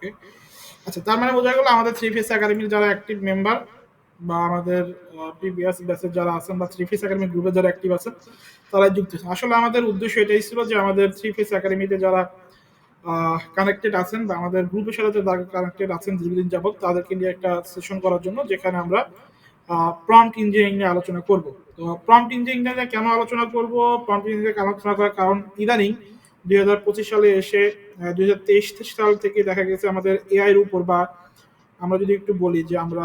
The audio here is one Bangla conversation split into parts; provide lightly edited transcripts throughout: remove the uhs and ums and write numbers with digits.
ওকে। আচ্ছা, তার মানে বোঝা গেল আমাদের থ্রি ফেস একাডেমির যারা অ্যাক্টিভ মেম্বার বা আমাদের প্রিভিয়াস ব্যাচের যারা আছেন বা থ্রি ফেস একাডেমি গ্রুপে যারা অ্যাক্টিভ আছেন তারাই যুক্ত আছেন। আসলে আমাদের উদ্দেশ্য এটাই ছিল যে আমাদের থ্রি ফেস একাডেমিতে যারা কানেক্টেড আছেন বা আমাদের গ্রুপের সাথে যারা কানেক্টেড আছেন দীর্ঘদিন যাবত তাদেরকে নিয়ে একটা সেশন করার জন্য, যেখানে আমরা প্রম্পট ইঞ্জিনিয়ারিং নিয়ে আলোচনা করব। তো প্রম্পট ইঞ্জিনিয়ারিং নিয়ে কেন আলোচনা করব, প্রম্পট ইঞ্জিনিয়ারিং আলোচনা করার কারণ ইদানিং 2025 সালে এসে 2023 সাল থেকে দেখা গেছে আমাদের এআই এর উপর, বা আমরা যদি একটু বলি যে আমরা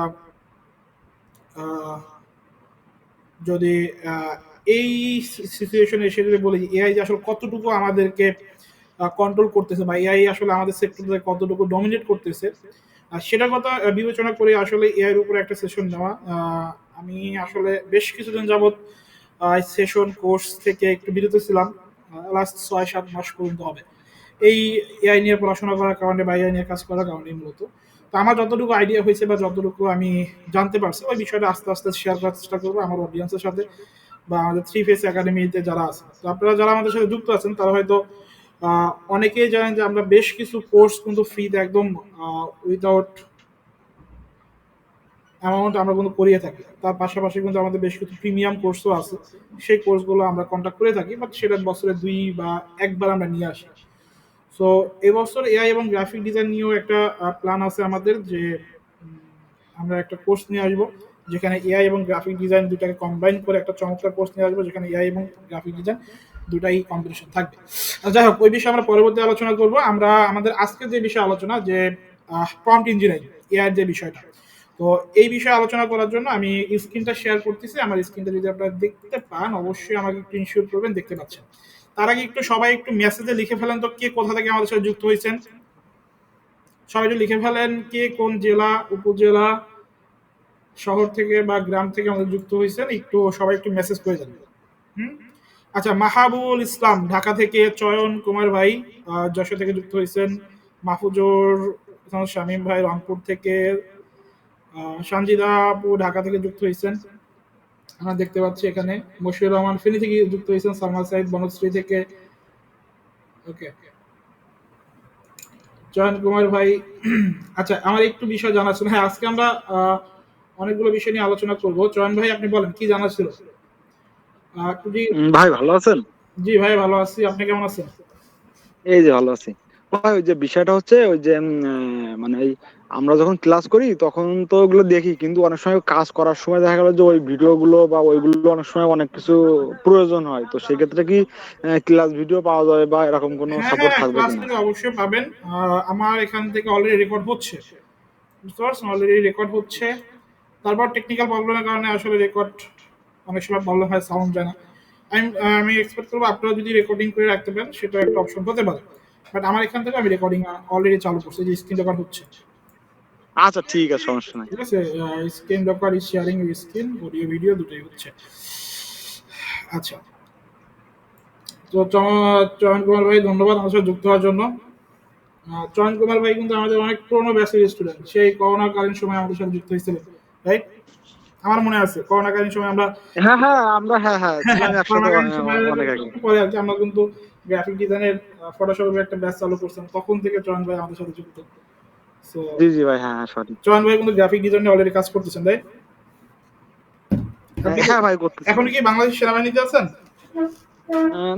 আহ, যদি আহ, এই সিচুয়েশনে এসে যদি বলি যে এআই যে আসলে কতটুকু আমাদেরকে কন্ট্রোল করতেছে বা এআই আসলে আমাদের সেক্টরে কতটুকু ডমিনেট করতেছে, সেটার কথা বিবেচনা করে আসলে এআই এর উপরে একটা সেশন নেওয়া। আমি আসলে বেশ কিছুদিন যাবত সেশন কোর্স থেকে একটু বিরত ছিলাম, লাস্ট 6-7 মাস পর্যন্ত হবে এই এআই নিয়ে পড়াশোনা করার কারণে বা এআই নিয়ে কাজ করার কারণে মূলত। তো আমার যতটুকু আইডিয়া হয়েছে বা যতটুকু আমি জানতে পারছি ওই বিষয়টা আস্তে আস্তে শেয়ার করার চেষ্টা করবো আমার অডিয়েন্সের সাথে বা আমাদের থ্রি ফেস একাডেমিতে যারা আছে। তো আপনারা যারা আমাদের সাথে যুক্ত আছেন তারা হয়তো অনেকেই জানেন যে আমরা বেশ কিছু কোর্স কিন্তু ফ্রিতে একদম উইদাউট অ্যামাউন্ট আমরা কিন্তু করিয়ে থাকি। তার পাশাপাশি কিন্তু আমাদের বেশ কিছু প্রিমিয়াম কোর্সও আছে, সেই কোর্সগুলো আমরা কন্ট্যাক্ট করে থাকি, বাট সেটা বছরে 2 বা একবার আমরা নিয়ে আসি। সো এবছর এআই এবং গ্রাফিক ডিজাইন নিয়েও একটা প্ল্যান আছে আমাদের, যে আমরা একটা কোর্স নিয়ে আসবো যেখানে এআই এবং গ্রাফিক ডিজাইন দুটাকে কম্বাইন করে একটা চমৎকার কোর্স নিয়ে আসবো, যেখানে এআই এবং গ্রাফিক ডিজাইন দুটাই কম্পিটিশন থাকবে। যাই হোক, ওই বিষয়ে আমরা পরবর্তী আলোচনা করব। আমরা আমাদের আজকের যে বিষয় আলোচনা, যে প্রম্পট ইঞ্জিনিয়ারিং এআই যে বিষয়টা, তো এই বিষয়ে আলোচনা করার জন্য আমি স্ক্রিনটা শেয়ার করতেছি। আমার স্ক্রিনটা যদি আপনারা দেখতে পান অবশ্যই আমাকে একটু ইনশিওর করবেন দেখতে পাচ্ছেন। তার আগে একটু সবাই একটু মেসেজে লিখে ফেলেন তো কে কোথা থেকে আমাদের সাথে যুক্ত হয়েছেন। সবাই একটু লিখে ফেলেন কে কোন জেলা, উপজেলা, শহর থেকে বা গ্রাম থেকে আমাদের যুক্ত হয়েছেন, একটু সবাই একটু মেসেজ করে যাবেন। হুম। আচ্ছা, মাহাবুল ইসলাম ঢাকা থেকে, চয়ন কুমার ভাই যশোর থেকে যুক্ত হয়েছেন, মাহফুজুর শামীম ভাই রংপুর থেকে, সঞ্জিদা আপু ঢাকা থেকে যুক্ত হয়েছেন আমরা দেখতে পাচ্ছি এখানে, মশিউর রহমান ফেনী থেকে যুক্ত হয়েছেন, সালমা সাইদ বনশ্রী থেকে, ওকে, চয়ন কুমার ভাই। আচ্ছা, আমার একটু বিষয় জানা ছিল, হ্যাঁ আজকে আমরা অনেকগুলো বিষয় নিয়ে আলোচনা করব। চয়ন ভাই আপনি বলেন কি জানা ছিল একটু ভাই ভালো আছেন? জি ভাই ভালো আছি, আপনি কেমন আছেন? এই যে ভালো আছি ভাই। ওই যে বিষয়টা হচ্ছে ওই যে মানে এই আমরা যখন ক্লাস করি তখন তো ওগুলো দেখি, কিন্তু অনেক সময় কাজ করার সময় দেখা গেল যে ওই ভিডিও গুলো বা ওইগুলো অনেক সময় অনেক কিছু প্রয়োজন হয়। তো সেক্ষেত্রে কি ক্লাস ভিডিও পাওয়া যাবে বা এরকম কোনো হ্যাঁ সাপোর্ট হ্যাঁ, থাকবে ক্লাস কিনা? থেকে অবশ্যই পাবেন। আমার এখান থেকে অলরেডি রেকর্ড হচ্ছে, বুঝতে পারছেন, অলরেডি রেকর্ড হচ্ছে। তারপর টেকনিক্যাল প্রবলেমের কারণে আসলে রেকর্ড অনেক সময় প্রবলেম হয়, সাউন্ড যায় না। আমি আমি এক্সপেক্ট করবো আপনারা যদি রেকর্ডিং করে রাখতে পারেন সেটা একটা অপশন হতে পারে। বাট আমার এখান থেকে আমি রেকর্ডিং অলরেডি চালু করছি, যে স্ক্রিন রেকর্ড হচ্ছে। আচ্ছা ঠিক আছে, সমস্যা নাই। ঠিক আছে, screen record is sharing screen, audio video দুটোই হচ্ছে। আচ্ছা, তো চয়ন কুমার ভাই ধন্যবাদ আমার সাথে যুক্ত হওয়ার জন্য। চয়ন কুমার ভাই কিন্তু আমাদের অনেক পুরোনো ব্যাচের স্টুডেন্ট, সেই করোনাকালীন সময় আমাদের সাথে যুক্ত হয়েছিলেন, রাইট? আমার মনে আছে করোনাকালীন সময় আমরা হ্যাঁ হ্যাঁ, আমরা হ্যাঁ হ্যাঁ হ্যাঁ ছিলাম হ্যাঁ, একসাথে করোনাকালীন সময় অনেক আগে। একটু পরে আর কি আমরা কিন্তু গ্রাফিক ডিজাইনের ফটোশপের একটা ব্যাচ চালু করছিলাম, তখন থেকে চয়ন ভাই আমাদের সাথে যুক্ত। সো জি জি ভাই, হ্যাঁ হ্যাঁ সরি। চয়ন ভাই কিন্তু গ্রাফিক ডিজাইনে অলরেডি কাজ করতেছেন, তাই? আপনি কি হ্যাঁ ভাই করতেছি। এখন কি বাংলাদেশ সেনাবাহিনীতে আছেন?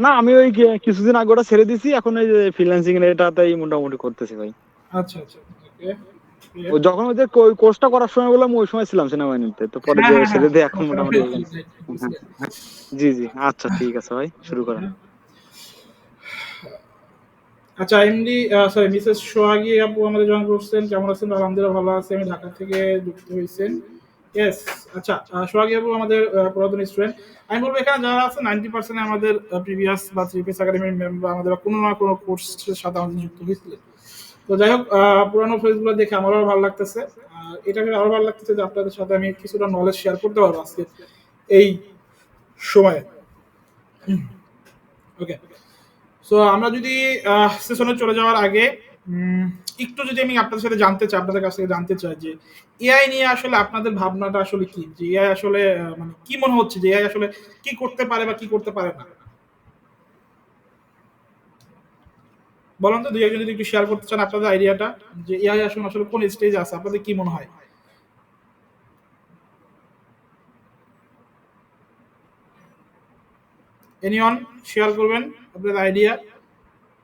না, আমি ওই কিছুদিন আগে ওটা ছেড়ে দিছি, এখন ওই যে ফ্রিল্যান্সিং এটাতেই মোটামুটি করতেছি ভাই। আচ্ছা আচ্ছা, ওকে। ও যখন ওই যে কোর্সটা করার সময় বললাম ওই সময় ছিলাম সেনাবাহিনীতে, তো পরে হ্যাঁ যে হ্যাঁ হ্যাঁ, ছেড়ে দিয়ে এখন সমস্যা মোটামুটি হয়েছে, এখানে। right, হ্যাঁ, বুঝলেন। হ্যাঁ। জি জি, আচ্ছা ঠিক আছে ভাই, শুরু করেন। আচ্ছা, এমডি সরি মিসেস সোহাগী আপু আমাদের জয়েন করছেন, কেমন আছেন? আলহামদুলিল্লাহ ভালো আছি, আমি ঢাকা থেকে যুক্ত হয়েছেন। ইয়েস। আচ্ছা, সোহাগী আপু আমাদের পুরাতন স্টুডেন্ট। আমি বলবো এখানে যারা আছে 90% আমাদের প্রিভিয়াস বা থ্রি পিস একাডেমির মেম্বার, আমাদের বা কোনো না কোনো কোর্সের সাথে আমাদের যুক্ত হয়েছিলেন। তো যাই হোক, পুরানো ফেসগুলো দেখে আমারও ভালো লাগতেছে। এটা ভেবে আরো ভালো লাগতেছে যে আপনাদের সাথে আমি কিছুটা নলেজ শেয়ার করতে পারবো আজকে এই সময়ে। ওকে। সো আমরা যদি সেশনে চলে যাওয়ার আগে উম, একটু যদি আমি আপনাদের সাথে জানতে চাই, আপনাদের কাছ থেকে জানতে চাই যে এআই নিয়ে আসলে আপনাদের ভাবনাটা আসলে কি, যে এআই আসলে মানে কি মনে হচ্ছে যে এআই আসলে কি করতে পারে বা কি করতে পারে না, বলেন তো দুই একজন যদি একটু শেয়ার করতে চান আপনাদের আইডিয়াটা যে এআই আসলে কোন স্টেজে আছে, আপনাদের কি মনে হয়? এনিওয়ান শেয়ার করবেন আপনাদের আইডিয়া,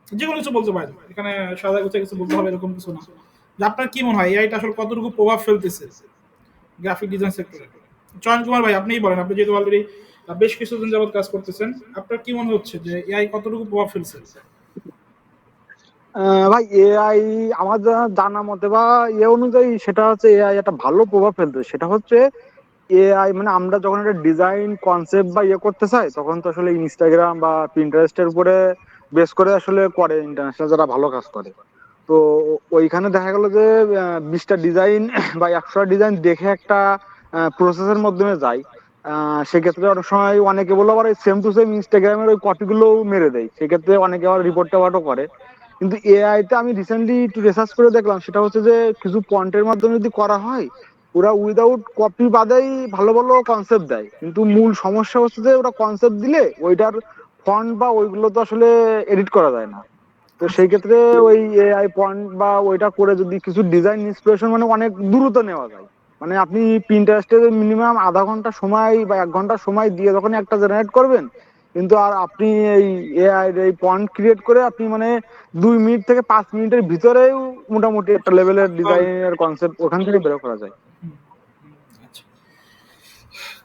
যে কোনো কিছু বলতে পারেন, এখানে সাদা গোছা কিছু বলতে হবে এরকম কিছু না। যে আপনার কি মনে হয় এআইটা আসলে কতটুকু প্রভাব ফেলতেছে গ্রাফিক ডিজাইন সেক্টরে? চয়ন কুমার ভাই আপনিই বলেন, আপনি যেহেতু অলরেডি বেশ কিছুদিন যাবত কাজ করতেছেন, আপনার কি মনে হচ্ছে যে এআই কতটুকু প্রভাব ফেলছে? ভাই এআই আমার জানা মতে বা অনুযায়ী সেটা হচ্ছে এআই একটা ভালো প্রভাব ফেলতে, সেটা হচ্ছে এআই মানে আমরা যখন একটা ডিজাইন কনসেপ্ট বা করতে চাই তখন তো আসলে ইনস্টাগ্রাম বা পিন্টারেস্টের উপরে বেস করে আসলে করে ইন্টারন্যাশনাল যারা ভালো কাজ করে। তো ওইখানে দেখা গেল যে 20টা ডিজাইন বা 100টা ডিজাইন দেখে একটা প্রসেসের মাধ্যমে যায়। সেক্ষেত্রে অনেক সময় অনেকে বলে আবার সেম টু সেম ইনস্টাগ্রামের ওই কপিগুলো মেরে দেয়, সেক্ষেত্রে অনেকে আবার রিপোর্ট টেপার্টও করে। কিন্তু এআই তে আমি রিসেন্টলি একটু রিসার্চ করে দেখলাম, সেটা হচ্ছে যে কিছু পয়েন্টের মাধ্যমে যদি করা হয় ওরা উইদাউট কপি বাদেই ভালো ভালো কনসেপ্ট দেয়, কিন্তু মূল সমস্যা হচ্ছে যে ওরা কনসেপ্ট দিলে ওইটার ফন্ট বা ওইগুলো তো আসলে এডিট করা যায় না। তো সেই ক্ষেত্রে ওই এআই পয়েন্ট বা ওইটা করে যদি কিছু ডিজাইন ইন্সপিরেশন মানে অনেক দ্রুত নেওয়া যায়। মানে আপনি পিন্টারেস্টে মিনিমাম আধা ঘন্টা সময় বা 1 ঘন্টা সময় দিয়ে যখন একটা জেনারেট করবেন, কিন্তু আর আপনি এই এআই এই পয়েন্ট ক্রিয়েট করে আপনি মানে 2 মিনিট থেকে 5 মিনিটের ভিতরেও মোটামুটি একটা লেভেলের ডিজাইনের কনসেপ্ট ওখান থেকে বের করা যায়। আচ্ছা,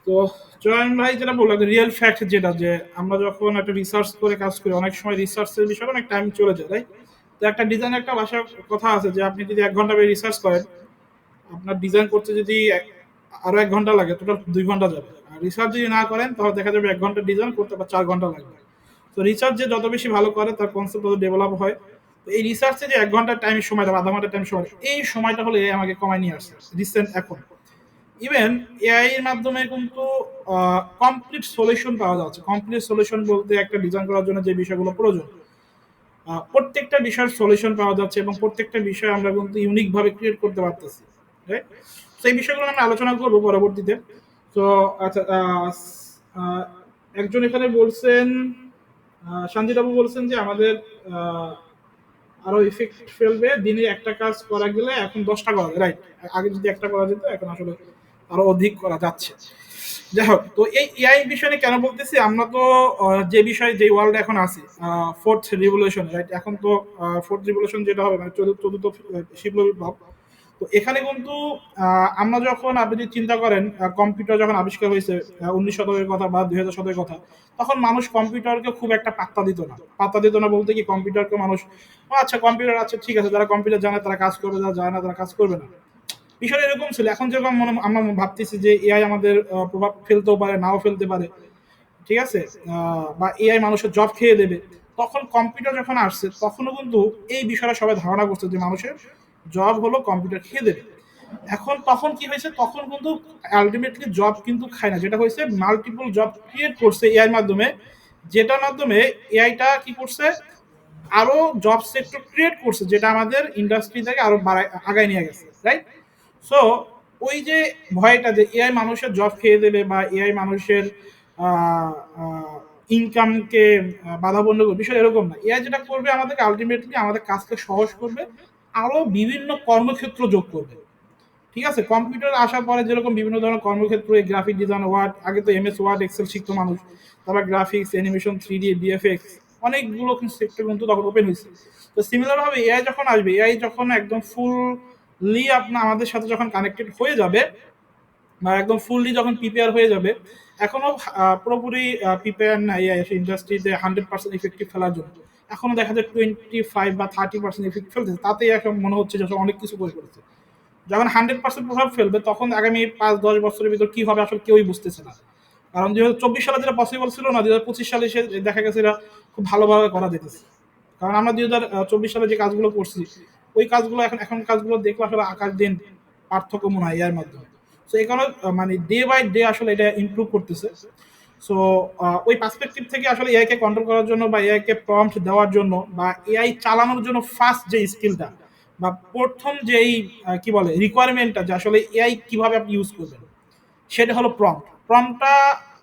তো জয়ন ভাই যেটা বললেন রিয়েল ফ্যাক্ট যেটা, যে আমরা যখন একটা রিসার্চ করে কাজ করি অনেক সময় রিসার্চের বিষয়ে অনেক টাইম চলে যায়, রাইট? তো একটা ডিজাইন একটা ভাষার কথা আছে যে আপনি যদি 1 ঘন্টা রিসার্চ করেন, আপনার ডিজাইন করতে যদি আরো 1 ঘন্টা লাগে, টোটাল 2 ঘন্টা যাবে। আর রিসার্চ যদি না করেন তাহলে দেখা যাবে 1 ঘন্টা ডিজাইন করতে বা 4 ঘন্টা লাগবে। তো রিসার্চ যে যত বেশি ভালো করে তার কনসেপ্ট তত ডেভেলপ হয়। তো এই রিসার্চে যে 1 ঘন্টা টাইমের সময় বা আধা ঘন্টা টাইম সময়, এই সময়টা হলে এআই আমাকে কমায় নিয়ে আসছে রিসেন্ট এখন। ইভেন এআই এর মাধ্যমে কিন্তু কমপ্লিট সলিউশন পাওয়া যাচ্ছে। কমপ্লিট সলিউশন বলতে একটা ডিজাইন করার জন্য যে বিষয়গুলো প্রয়োজন, প্রত্যেকটা বিষয়ের সলিউশন পাওয়া যাচ্ছে এবং প্রত্যেকটা বিষয় আমরা কিন্তু ইউনিক ভাবে ক্রিয়েট করতে পারতেছি, রাইট? সেই বিষয়গুলো আমরা আলোচনা করব পরবর্তীতে। তো আচ্ছা, আহ, একজন এখানে বলছেন, সঞ্জিত বাবু বলছেন যে আমাদের আহ, আরো ইফেক্ট ফেলবে, দিনে একটা কাজ করা গেলে এখন 10টা করা যায়, রাইট? আগে যদি একটা করা যেত এখন আসলে আরো অধিক করা যাচ্ছে। যাই হোক, তো এই এআই বিষয়ে কেন বলতেছি, আমরা তো যে বিষয়ে যে ওয়ার্ল্ড এখন আছে, ফোর্থ রিভলিউশন, রাইট? এখন তো ফোর্থ রিভলিউশন যেটা হবে মানে চতুর্থ শিল্প বিপ্লব। তো এখানে কিন্তু আমরা যখন আপনি যদি চিন্তা করেন কম্পিউটার যখন আবিষ্কার হয়েছে 19 শতকের কথা বা 2000 শতকের কথা, তখন মানুষ কম্পিউটারকে খুব একটা পাত্তা দিত না। পাত্তা দিত না বলতে কি, কম্পিউটারকে মানুষ "ও আচ্ছা কম্পিউটার আছে, ঠিক আছে, যারা কম্পিউটার জানে তারা কাজ করবে, যারা জানে না তারা কাজ করবে না"। বিষয়টা এরকম ছিল। এখন যেরকম আমরা ভাবতেছি যে এআই আমাদের প্রভাব ফেলতেও পারে, নাও ফেলতে পারে, ঠিক আছে? বা এআই মানুষের জব খেয়ে দেবে। তখন কম্পিউটার যখন আসছে তখনও কিন্তু এই বিষয়টা সবাই ধারণা করছে যে মানুষের জব হলো কম্পিউটার খেয়ে দেবে। এখন তখন কি হয়েছে, তখন কিন্তু আলটিমেটলি জব কিন্তু খায় না, যেটা হয়েছে মাল্টিপল জব ক্রিয়েট করছে এআই মাধ্যমে, যেটার মাধ্যমে এআইটা কি করছে, আরো জব সেক্টর ক্রিয়েট করছে, যেটা আমাদের ইন্ডাস্ট্রিটাকে আরো আগায় নিয়ে গেছে, রাইট? সো ওই যে ভয়টা যে এআই মানুষের জব খেয়ে দেবে বা এআই মানুষের ইনকামকে বাধাবন্ধ করবে, বিষয় এরকম না। এআই যেটা করবে আমাদেরকে আলটিমেটলি আমাদের কাজকে সহজ করবে, আরো বিভিন্ন কর্মক্ষেত্র যোগ করবে। ঠিক আছে, কম্পিউটার আসার পরে যেরকম বিভিন্ন ধরনের কর্মক্ষেত্র, গ্রাফিক ডিজাইন, ওয়ার্ড, আগে তো এমএস ওয়ার্ড এক্সেল শিখতো মানুষ, তারপর গ্রাফিক্স, অ্যানিমেশন, 3D, বিএফএক্স, অনেকগুলো সেক্টর কিন্তু তখন ওপেন হয়েছে। তো সিমিলার ভাবে এআই যখন আসবে, এআই যখন একদম ফুললি আপনার আমাদের সাথে যখন কানেক্টেড হয়ে যাবে বা একদম ফুললি যখন প্রিপেয়ার হয়ে যাবে, এখনো পুরোপুরি প্রিপেয়ার না এআই ইন্ডাস্ট্রিতে 100% ইফেক্টিভ ফেলার জন্য। এখনো দেখা যায় 25 বা 30% ইফেক্ট ফেলতেছে, তাতেই এখন মনে হচ্ছে যে আসলে অনেক কিছু করে ফেলেছে। যখন 100% প্রভাব ফেলবে তখন আগামী 5-10 বছরের ভিতর কি হবে আসলে কেউই বুঝতেছে না। কারণ 2024 সালে যেটা পসিবল ছিল না, 2025 সালে এসে দেখা গেছে এটা খুব ভালোভাবে করা যেতেছে। কারণ আমরা 2024 সালে যে কাজগুলো করছি, ওই কাজগুলো এখন কাজগুলো দেখলে আসলে আকাশ দিন পার্থক্য মনে হয় এর মাধ্যমে। সো এই কারণে মানে ডে বাই ডে আসলে এটা ইমপ্রুভ করতেছে। সো ওই পার্সপেক্টিভ থেকে আসলে এআই কে কন্ট্রোল করার জন্য বা এআই কে প্রম্পট দেওয়ার জন্য বা এআই চালানোর জন্য ফার্স্ট যে স্কিলটা বা প্রথম যেই কি বলে রিকোয়ারমেন্টটা, যে আসলে এআই কিভাবে আপনি ইউজ করবেন, সেটা হলো প্রম্পট। প্রম্পটটা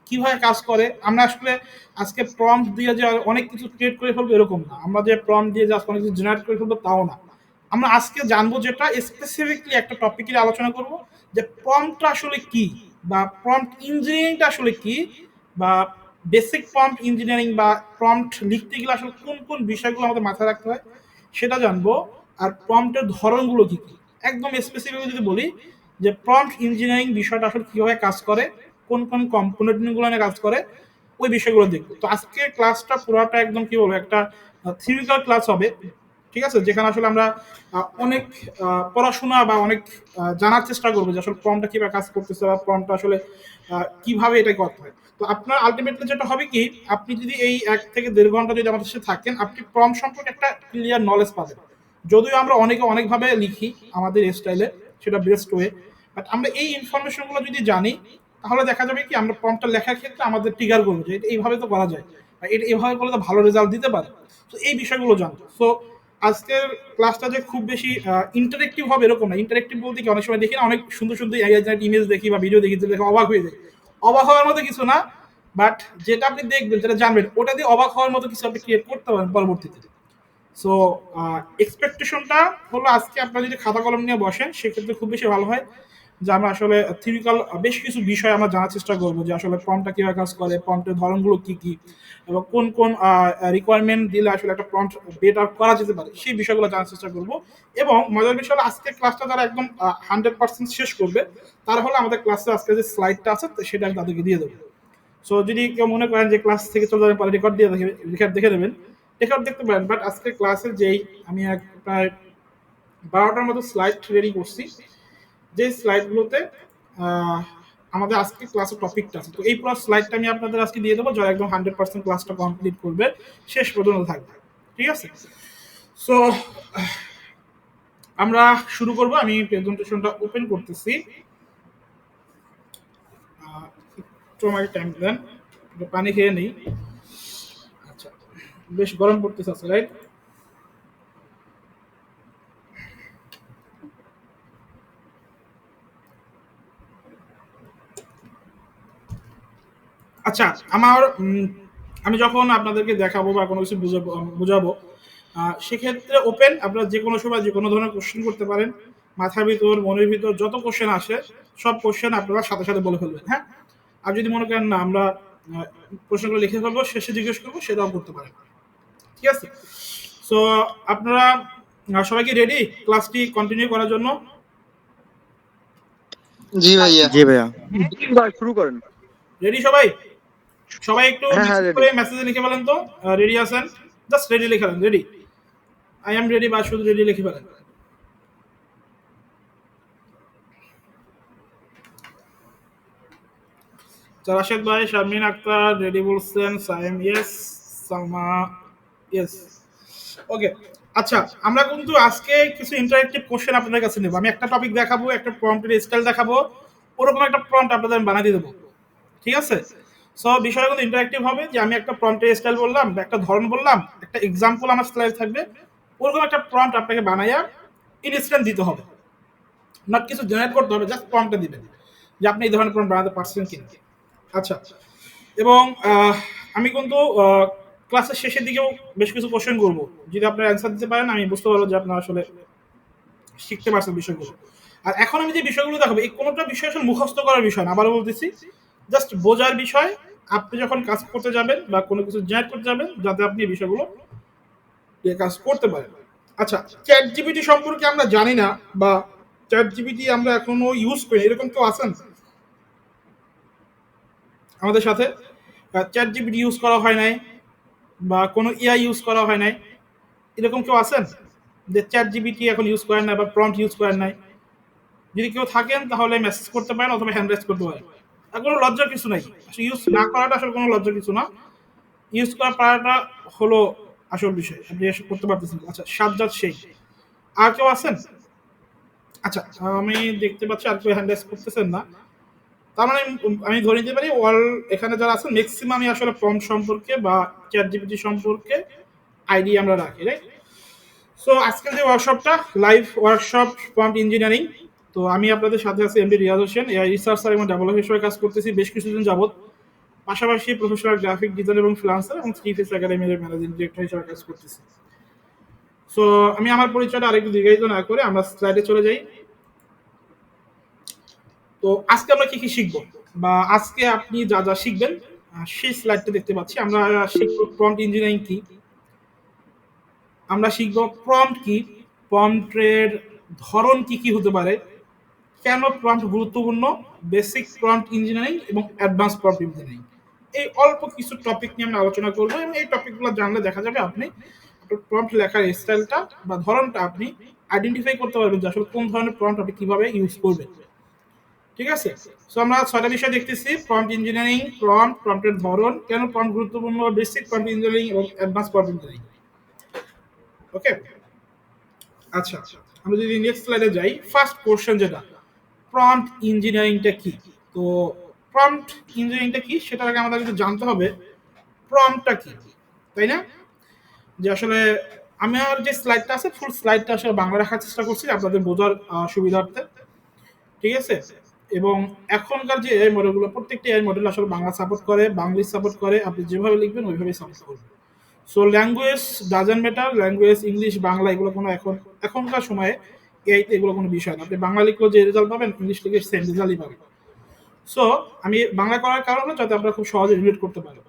কিভাবে কাজ করে। আমরা আসলে আজকে প্রম্পট দিয়ে যে অনেক কিছু ক্রিয়েট করে ফেলবো এরকম না, আমরা যে প্রম্পট দিয়ে জাস্ট অনেক কিছু জেনারেট করে ফেলবো তাও না। আমরা আজকে জানবো যেটা স্পেসিফিকলি একটা টপিকের আলোচনা করব, যে প্রম্পটটা আসলে কি, বা প্রম্পট ইঞ্জিনিয়ারিংটা আসলে কি, বা বেসিক প্রম্পট ইঞ্জিনিয়ারিং বা প্রম্পট লিখতে গেলে আসলে কোন কোন বিষয়গুলো আমাদের মাথায় রাখতে হয় সেটা জানবো। আর প্রম্পটের ধরনগুলো কি কি, একদম স্পেসিফিকলি যদি বলি যে প্রম্পট ইঞ্জিনিয়ারিং বিষয়টা আসলে কিভাবে কাজ করে, কোন কোন কম্পোনেন্টগুলো নিয়ে কাজ করে, ওই বিষয়গুলো দেখবো। তো আজকে ক্লাসটা পুরোটা একদম কি বলবো, একটা থিওরিক্যাল ক্লাস হবে, ঠিক আছে, যেখানে আসলে আমরা অনেক পড়াশোনা বা অনেক জানার চেষ্টা করবো যে আসলে প্রম্পটটা কিভাবে কাজ করতেছে, বা প্রম্পটটা আসলে কিভাবে এটা করতে হয়। তো আপনার আলটিমেটলি যেটা হবে কি, আপনি যদি এই 1 থেকে 1.5 ঘন্টা যদি আমাদের সাথে থাকেন, আপনি প্রম্পট সম্পর্কে একটা ক্লিয়ার নলেজ পাবেন। যদিও আমরা অনেকে অনেকভাবে লিখি আমাদের স্টাইলে, সেটা বেস্ট ওয়ে, বাট আমরা এই ইনফরমেশনগুলো যদি জানি, তাহলে দেখা যাবে কি আমরা প্রম্পটটা লেখার ক্ষেত্রে আমাদের ট্রিগার করবো যে এটা এইভাবে তো করা যায়, বা এটা এইভাবে করলে তো ভালো রেজাল্ট দিতে পারে। তো এই বিষয়গুলো জানতো। সো আজকের ক্লাসটা যে খুব বেশি ইন্টারেক্টিভ হবে এরকম না। ইন্টারেক্টিভ বলতে কি, অনেক সময় দেখি না অনেক সুন্দর সুন্দর ইমেজ দেখি বা ভিডিও দেখি, দেখে অবাক হয়ে যায়। অবাক হওয়ার মতো কিছু না, বাট যেটা আপনি দেখবেন, যেটা জানবেন, ওটা দিয়ে অবাক হওয়ার মতো কিছু আপনি ক্রিয়েট করতে পারেন পরবর্তীতে। সো এক্সপেকটেশনটা হলো আজকে আপনারা যদি খাতা কলম নিয়ে বসেন সেক্ষেত্রে খুব বেশি ভালো হয়, যে আমরা আসলে থিওরিক্যাল বেশ কিছু বিষয় আমরা জানার চেষ্টা করবো, যে আসলে প্রম্পটটা কিভাবে কাজ করে, প্রম্পটের ধরনগুলো কি কি, এবং কোন কোন রিকোয়ারমেন্ট দিলে আসলে একটা প্রম্পট বেটার করা যেতে পারে, সেই বিষয়গুলো জানার চেষ্টা করব। এবং মজার বিষয় হলো আজকে ক্লাসটা যারা একদম 100% শেষ করবে, তারা হলো আমাদের ক্লাসে আজকে যে স্লাইডটা আছে সেটা আমি তাদেরকে দিয়ে দেবো। সো যদি কেউ মনে করেন যে ক্লাস থেকে চলে যাবেন, পরে রেকর্ড দিয়ে রেকর্ড দেখে দেবেন, রেকর্ড দেখতে পারেন, বাট আজকে ক্লাসের যেই আমি প্রায় 12টার মতো স্লাইড রেডি করছি, যে স্লাইডগুলোতে আহ, আমাদের আজকে ক্লাসের টপিকটা আছে। তো এই পুরো স্লাইডটা আমি আপনাদের আজকে দিয়ে দেবো, যারা একদম 100% ক্লাসটা কমপ্লিট করবে, শেষ পর্যন্ত থাকবে, ঠিক আছে। সো আমরা শুরু করব। আমি প্রেজেন্টেশনটা ওপেন করতেছি। একটু আমাকে টাইম দেন, একটু পানি খেয়ে নেই। আচ্ছা, বেশ গরম পড়তেছে আছে, রাইট? আচ্ছা, আমার আমি যখন আপনাদেরকে দেখাবো বা কোনো কিছু বুঝাবো, সেক্ষেত্রে ওপেন, আপনারা যে কোনো সময় যে কোনো ধরনের কোশ্চেন করতে পারেন। মাথার ভিতর, মনের ভিতর যত কোশ্চেন আসে সব কোশ্চেন আপনারা সাথে সাথে বলে ফেলবেন, হ্যাঁ। আর যদি মনে করেন না আমরা প্রশ্নগুলো লিখে ফেলবো, শেষে জিজ্ঞেস করবো, সেটাও করতে পারেন, ঠিক আছে। সো আপনারা সবাই কি রেডি ক্লাসটি কন্টিনিউ করার জন্য? জি ভাইয়া। জি ভাইয়া, ভাই শুরু করেন। রেডি সবাই? সবাই একটু হ্যাঁ হ্যাঁ মেসেজ রেডি। করে মেসেজে লিখে ফেলেন তো রেডি আছেন। জাস্ট রেডি লিখে ফেলেন, রেডি, আই এম রেডি, বা শুধু রেডি লিখে ফেলেন। রাশেদ ভাই, শারমিন আক্তার রেডি বলছেন, সাইম ইয়েস, সালমা ইয়েস, ওকে। আচ্ছা, আমরা কিন্তু আজকে কিছু ইন্টারেক্টিভ কোশ্চেন আপনাদের কাছে নেব। আমি একটা টপিক দেখাবো, একটা প্রম্পটের স্টাইল দেখাবো, ওরকম একটা প্রম্পট আপনাদের আমি বানিয়ে দেবো, ঠিক আছে। সো বিষয়টা কিন্তু ইন্টারেক্টিভ হবে, যে আমি একটা প্রম্পটের স্টাইল বললাম, একটা ধরন বললাম, একটা এক্সাম্পল আমার স্লাইড থাকবে, ওরকম একটা প্রম্পট আপনাকে বানাইয়া ইনস্ট্যান্ট দিতে হবে, না কিছু জেনারেট করতে হবে, জাস্ট প্রম্পটটা দিবেন যে আপনি এই ধরনের প্রম্পট বানাতে পারছেন কিনা। আচ্ছা, এবং আমি কিন্তু ক্লাসের শেষের দিকেও বেশ কিছু কোশ্চেন করবো, যদি আপনারা অ্যান্সার দিতে পারেন আমি বুঝতে পারবো যে আপনারা আসলে শিখতে পারছেন বিষয়গুলো। আর এখন আমি যে বিষয়গুলো দেখাবো, এই কোনোটা বিষয় আসলে মুখস্থ করার বিষয় না, আবারও বলতেছি, জাস্ট বোঝার বিষয়। আপনি যখন কাজ করতে যাবেন বা কোনো কিছু জেনারেট করতে যাবেন, যাতে আপনি এই বিষয়গুলো দিয়ে কাজ করতে পারেন। আচ্ছা, চ্যাট জিপিটি সম্পর্কে আমরা জানি না, বা চ্যাট জিপিটি আমরা এখনো ইউজ করি, এরকম কেউ আছেন আমাদের সাথে? চ্যাট জিপিটি ইউজ করা হয় নাই, বা কোনো এআই ইউজ করা হয় নাই, এরকম কেউ আছেন যে চ্যাট জিপিটি এখন ইউজ করেন না বা প্রম্পট ইউজ করেন নাই? যদি কেউ থাকেন তাহলে মেসেজ করতে পারেন অথবা হ্যান্ড রেজ করতে পারেন। আর কোনো লজ্জার কিছু নাই, আসলে ইউজ না করাটা আসলে কোনো লজ্জার কিছু না, ইউজ করা পারাটা হলো আসল বিষয়, আপনি এসব করতে পারতেছেন। আচ্ছা, সাজ্জাদ শেখ, আর কেউ আছেন? আচ্ছা, আমি দেখতে পাচ্ছি আর কেউ হ্যান্ড রেজ করতেছেন না, তার মানে আমি ধরে নিতে পারি অল এখানে যারা আছেন ম্যাক্সিমামই আসলে প্রম্পট সম্পর্কে বা চ্যাট জিপিটি সম্পর্কে আইডিয়া আমরা রাখি, রাইট? সো আজকের যে ওয়ার্কশপটা, লাইভ ওয়ার্কশপ প্রম্পট ইঞ্জিনিয়ারিং। তো আমি আপনাদের সাথে আছি MD Riaz Hossain, AI researcher এবং ডেভেলপার হিসেবে কাজ করতেছি বেশ কিছুদিন যাবত। পাশাপাশি প্রফেশনাল গ্রাফিক ডিজাইন এবং ফ্রিল্যান্সার এবং থ্রি ফেস একাডেমির ম্যানেজিং ডিরেক্টর হিসেবে কাজ করতেছি। সো আমি আমার পরিচয়টা আরেকটু দীর্ঘায়িত না করে আমরা স্লাইডে চলে যাই। তো আজকে আমরা কি কি শিখবো বা আজকে আপনি যা যা শিখবেন সেই স্লাইডটা দেখতে পাচ্ছি। আমরা শিখবো প্রম্পট ইঞ্জিনিয়ারিং কি, আমরা শিখবো প্রম্পট কি, প্রম্পটের ধরন কি কি হতে পারে, কেন প্রম্পট গুরুত্বপূর্ণ, বেসিক প্রম্পট ইঞ্জিনিয়ারিং এবং অ্যাডভান্স প্রম্পট ইঞ্জিনিয়ারিং, এই অল্প কিছু টপিক নিয়ে আমরা আলোচনা করবো এবং এই টপিকগুলো জানলে দেখা যাবে আপনি প্রম্পট লেখার স্টাইলটা বা ধরনটা আপনি আইডেন্টিফাই করতে পারবেন যে আসলে কোন ধরনের প্রম্পট আপনি কিভাবে ইউজ করবেন। ঠিক আছে, সো আমরা 6টা বিষয় দেখতেছি: প্রম্পট ইঞ্জিনিয়ারিং, প্রম্পটের ধরন, কেন প্রম্পট গুরুত্বপূর্ণ, বেসিক প্রম্পট ইঞ্জিনিয়ারিং এবং অ্যাডভান্স প্রম্পট ইঞ্জিনিয়ারিং। ওকে, আচ্ছা আমরা যদি নেক্সট স্লাইডে যাই, ফার্স্ট কোশ্চেন যেটা প্রম্পট ইঞ্জিনিয়ারিংটা কি। তো প্রম্পট ইঞ্জিনিয়ারিংটা কি সেটার আগে আমাদের একটু জানতে হবে প্রম্পটটা কি, তাই না? যে আসলে আমার যে স্লাইডটা আছে ফুল স্লাইডটা আসলে বাংলা রাখার চেষ্টা করছি আপনাদের বোঝার সুবিধার্থে। ঠিক আছে, এবং এখনকার যে এআই মডেলগুলো প্রত্যেকটা এআই মডেল আসলে বাংলা সাপোর্ট করে, বাংলিশ সাপোর্ট করে, আপনি যেভাবে লিখবেন ওইভাবেই সাপোর্ট করবে। So language doesn't matter, language English Bangla এগুলো কোনো এখনকার সময়ে এআইতে এগুলো কোনো বিষয় না। আপনি বাংলা লিখলেও যে রেজাল্ট পাবেন ইংলিশ লিখে সেম রেজাল্টই পাবেন। সো আমি বাংলা করার কারণ হলো যাতে আমরা খুব সহজে রিলেট করতে পারি।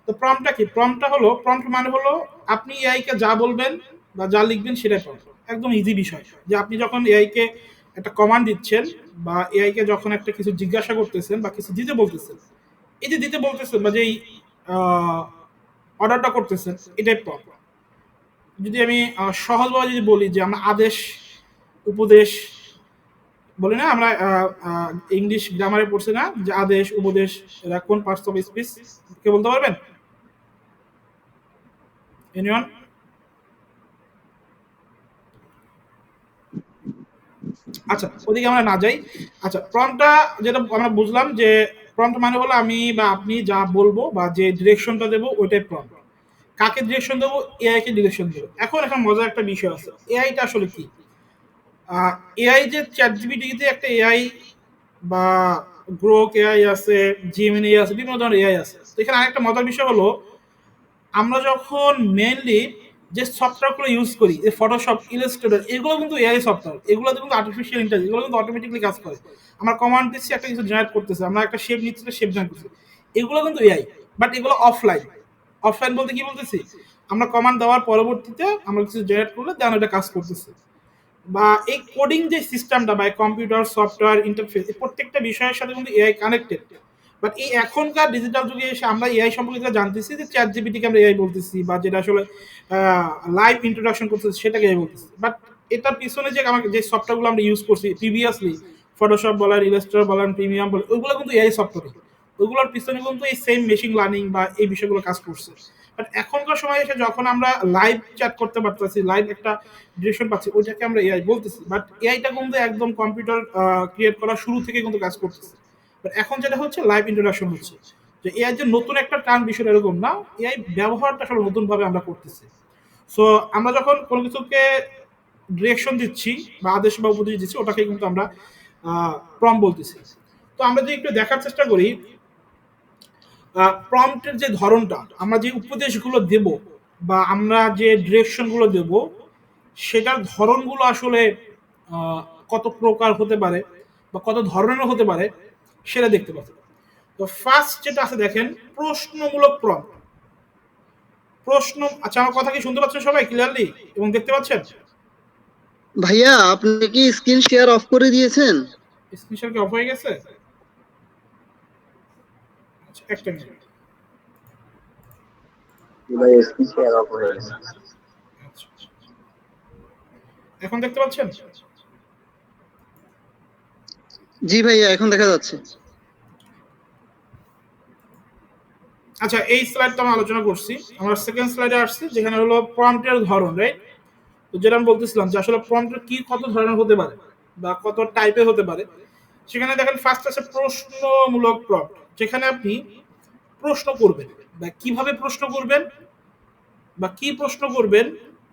তো প্রম্পটটা কি? প্রম্পটটা হলো, প্রম্পট মানে হলো আপনি এআই কে যা বলবেন বা যা লিখবেন সেটাই প্রম্পট। একদম ইজি বিষয় যে আপনি যখন এআই কে একটা কমান্ড দিচ্ছেন বা এআই কে যখন একটা কিছু জিজ্ঞাসা করতেছেন বা কিছু দিতে বলতেছেন, এই যে দিতে বলতেছেন বা যেই অর্ডারটা করতেছেন এটাই প্রম্পট। যদি আমি সহজভাবে যদি বলি যে আমরা আদেশ উপদেশ বলি না, আমরা ইংলিশ গ্রামারে পড়ছি না যে আদেশ উপদেশ এরা কোন পার্টস অফ স্পিচ, কে বলতে পারবেন? এনিওয়ান? আচ্ছা ওদিকে আমরা না যাই। আচ্ছা প্রম্পটটা যেটা আমরা বুঝলাম যে প্রম্পট মানে হলো আমি বা আপনি যা বলবো বা যে ডিরেকশনটা দেবো ওইটাই প্রম্পট। কাকে ডিরেকশন দেবো? এআই কে ডিরেকশন দেবো। এখন মজার একটা বিষয় আছে, এআইটা আসলে কি? এআই যে চ্যাট জিপিটিতে একটা এআই বা গ্রোক এআই আছে, জিমিনি আছে, বিভিন্ন ধরনের এআই আছে। তো এখানে আরেকটা মজার বিষয় হলো আমরা যখন মেইনলি যে সফটওয়্যারগুলো ইউজ করি, এই ফটোশপ, ইলাস্ট্রেটর, এগুলো কিন্তু এআই সফটওয়্যার, এগুলোতে কিন্তু আর্টিফিশিয়াল ইন্টেলিজেন্স, এগুলো কিন্তু অটোমেটিক্যালি কাজ করে। আমরা কমান্ড দিচ্ছি একটা কিছু জেনারেট করতেছে, আমরা একটা শেপ নিচ্ছি শেপ জেনারেট করতেছে, এগুলো কিন্তু এআই। বাট এগুলো অফলাইন। অফলাইন বলতে কি বলতেছি? আমরা কমান্ড দেওয়ার পরবর্তীতে আমরা কিছু জেনারেট করলে দেন এটা কাজ করতেছে। বা এই কোডিং যে সিস্টেমটা বা কম্পিউটার সফটওয়্যার ইন্টারফেস প্রত্যেকটা বিষয়ের সাথে কিন্তু এআই কানেক্টেড। বাট এই এখনকার ডিজিটাল যুগে এসে আমরা এআই সম্পর্কে যেটা জানতেছি যে চ্যাট জিপিটিকে আমরা এআই বলতেছি বা যেটা আসলে লাইভ ইন্ট্রোডাকশন করতেছি সেটাকে এআই বলতেছি। বাট এটার পিছনে যে আমাকে যে সফটওয়্যারগুলো আমরা ইউজ করছি প্রিভিয়াসলি, ফটোশপ বলেন, ইলাস্ট্রেটর বলেন, প্রিমিয়াম বলেন, ওইগুলো কিন্তু এআই সফটওয়্যার। ওইগুলোর পিছনে কিন্তু এই সেম মেশিন লার্নিং বা এই বিষয়গুলো কাজ করছে। বাট এখনকার সময় এসে যখন আমরা লাইভ চ্যাট করতে পারতেছি, লাইভ একটা ডিরেকশন পাচ্ছি, ওইটাকে আমরা এআই বলতেছি। বাট এআইটা কিন্তু একদম কম্পিউটার ক্রিয়েট করা শুরু থেকে কিন্তু কাজ করতেছে। বাট এখন যেটা হচ্ছে লাইভ ইন্ট্রোডাকশন হচ্ছে, যে এআই যে নতুন একটা টার্ম বিষয় এরকম না, এআই ব্যবহারটা আসলে নতুনভাবে আমরা করতেছি। সো আমরা যখন কোনো কিছুকে ডিরেকশন দিচ্ছি বা আদেশ বা উপদেশ দিচ্ছি ওটাকে কিন্তু আমরা প্রম্পট বলতেছি। তো আমরা যদি একটু দেখার চেষ্টা করি প্রম্পটের যে ধরনটা, আমরা যে উপদেশগুলো দেব বা আমরা যে ডিরেকশনগুলো দেব সেটার ধরনগুলো আসলে কত প্রকার হতে পারে বা কত ধরনের হতে পারে সেটা দেখতে পাচ্ছি। তো ফার্স্ট যেটা আছে দেখেন, প্রশ্নমূলক প্রম্পট। প্রশ্ন, আচ্ছা আমার কথা কি শুনতে পাচ্ছেন সবাই ক্লিয়ারলি এবং দেখতে পাচ্ছেন? ভাইয়া আপনি কি স্ক্রিন শেয়ার অফ করে দিয়েছেন? স্ক্রিন শেয়ার কি অফ হয়ে গেছে? আচ্ছা একটা মিনিট। ভাই স্ক্রিন শেয়ার অফ হয়ে গেছে। আচ্ছা এখন দেখতে পাচ্ছেন? জি ভাইয়া এখন দেখা যাচ্ছে। আচ্ছা এই স্লাইডটা আমরা আলোচনা করছি, আমরা সেকেন্ড স্লাইডে আসছি যেখানে হলো প্রম্পটের ধরন, রাইট? তো যেটা আমি বলতেছিলাম যে আসলে প্রম্পটের কি কত ধরনের হতে পারে বা কত টাইপের হতে পারে। সেখানে দেখেন ফার্স্ট আছে প্রশ্নমূলক প্রম্পট, যেখানে আপনি প্রশ্ন করবেন বা কিভাবে প্রশ্ন করবেন বা কি প্রশ্ন করবেন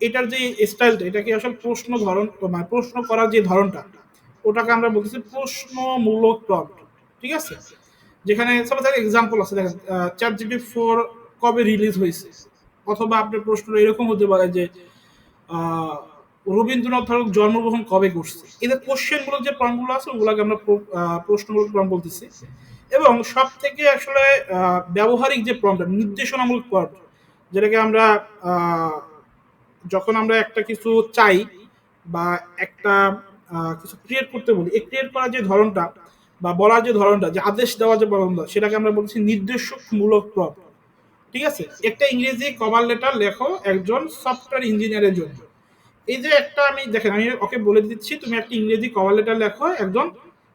এটার যে স্টাইলটা, এটাকে আসলে প্রশ্ন ধরন মানে প্রশ্ন করার যে ধরনটা ওটাকে আমরা বলতেছি প্রশ্নমূলক প্রম্পট। ঠিক আছে, যেখানে সাপোজ একটা এক্সাম্পল আছে, দেখেন ChatGPT 4 কবে রিলিজ হয়েছে, অথবা আপনার প্রশ্ন এরকম হতে পারে যে আহ, রবীন্দ্রনাথ ঠাকুর জন্মগ্রহণ কবে করছে। এদের কোশ্চেন মূলক যে প্রশ্নগুলো আছে ওগুলোকে আমরা প্রশ্নমূলক প্রশ্ন বলতেছি। এবং সব থেকে আসলে ব্যবহারিক যে প্রশ্নটা, নির্দেশনামূলক প্রশ্ন, যেটাকে আমরা আহ, যখন আমরা একটা কিছু চাই বা একটা কিছু ক্রিয়েট করতে বলি, এই ক্রিয়েট করার যে ধরনটা বা বলার যে ধরনটা, যে আদেশ দেওয়ার যে ধরনটা, সেটাকে আমরা বলছি নির্দেশমূলক প্রব। ঠিক আছে, একটা ইংরেজি কভার লেটার লেখো একজন সফটওয়্যার ইঞ্জিনিয়ারের জন্য। এই যে একটা, আমি দেখেন আমি ওকে বলে দিচ্ছি তুমি একটা ইংরেজি কভার লেটার লেখো একজন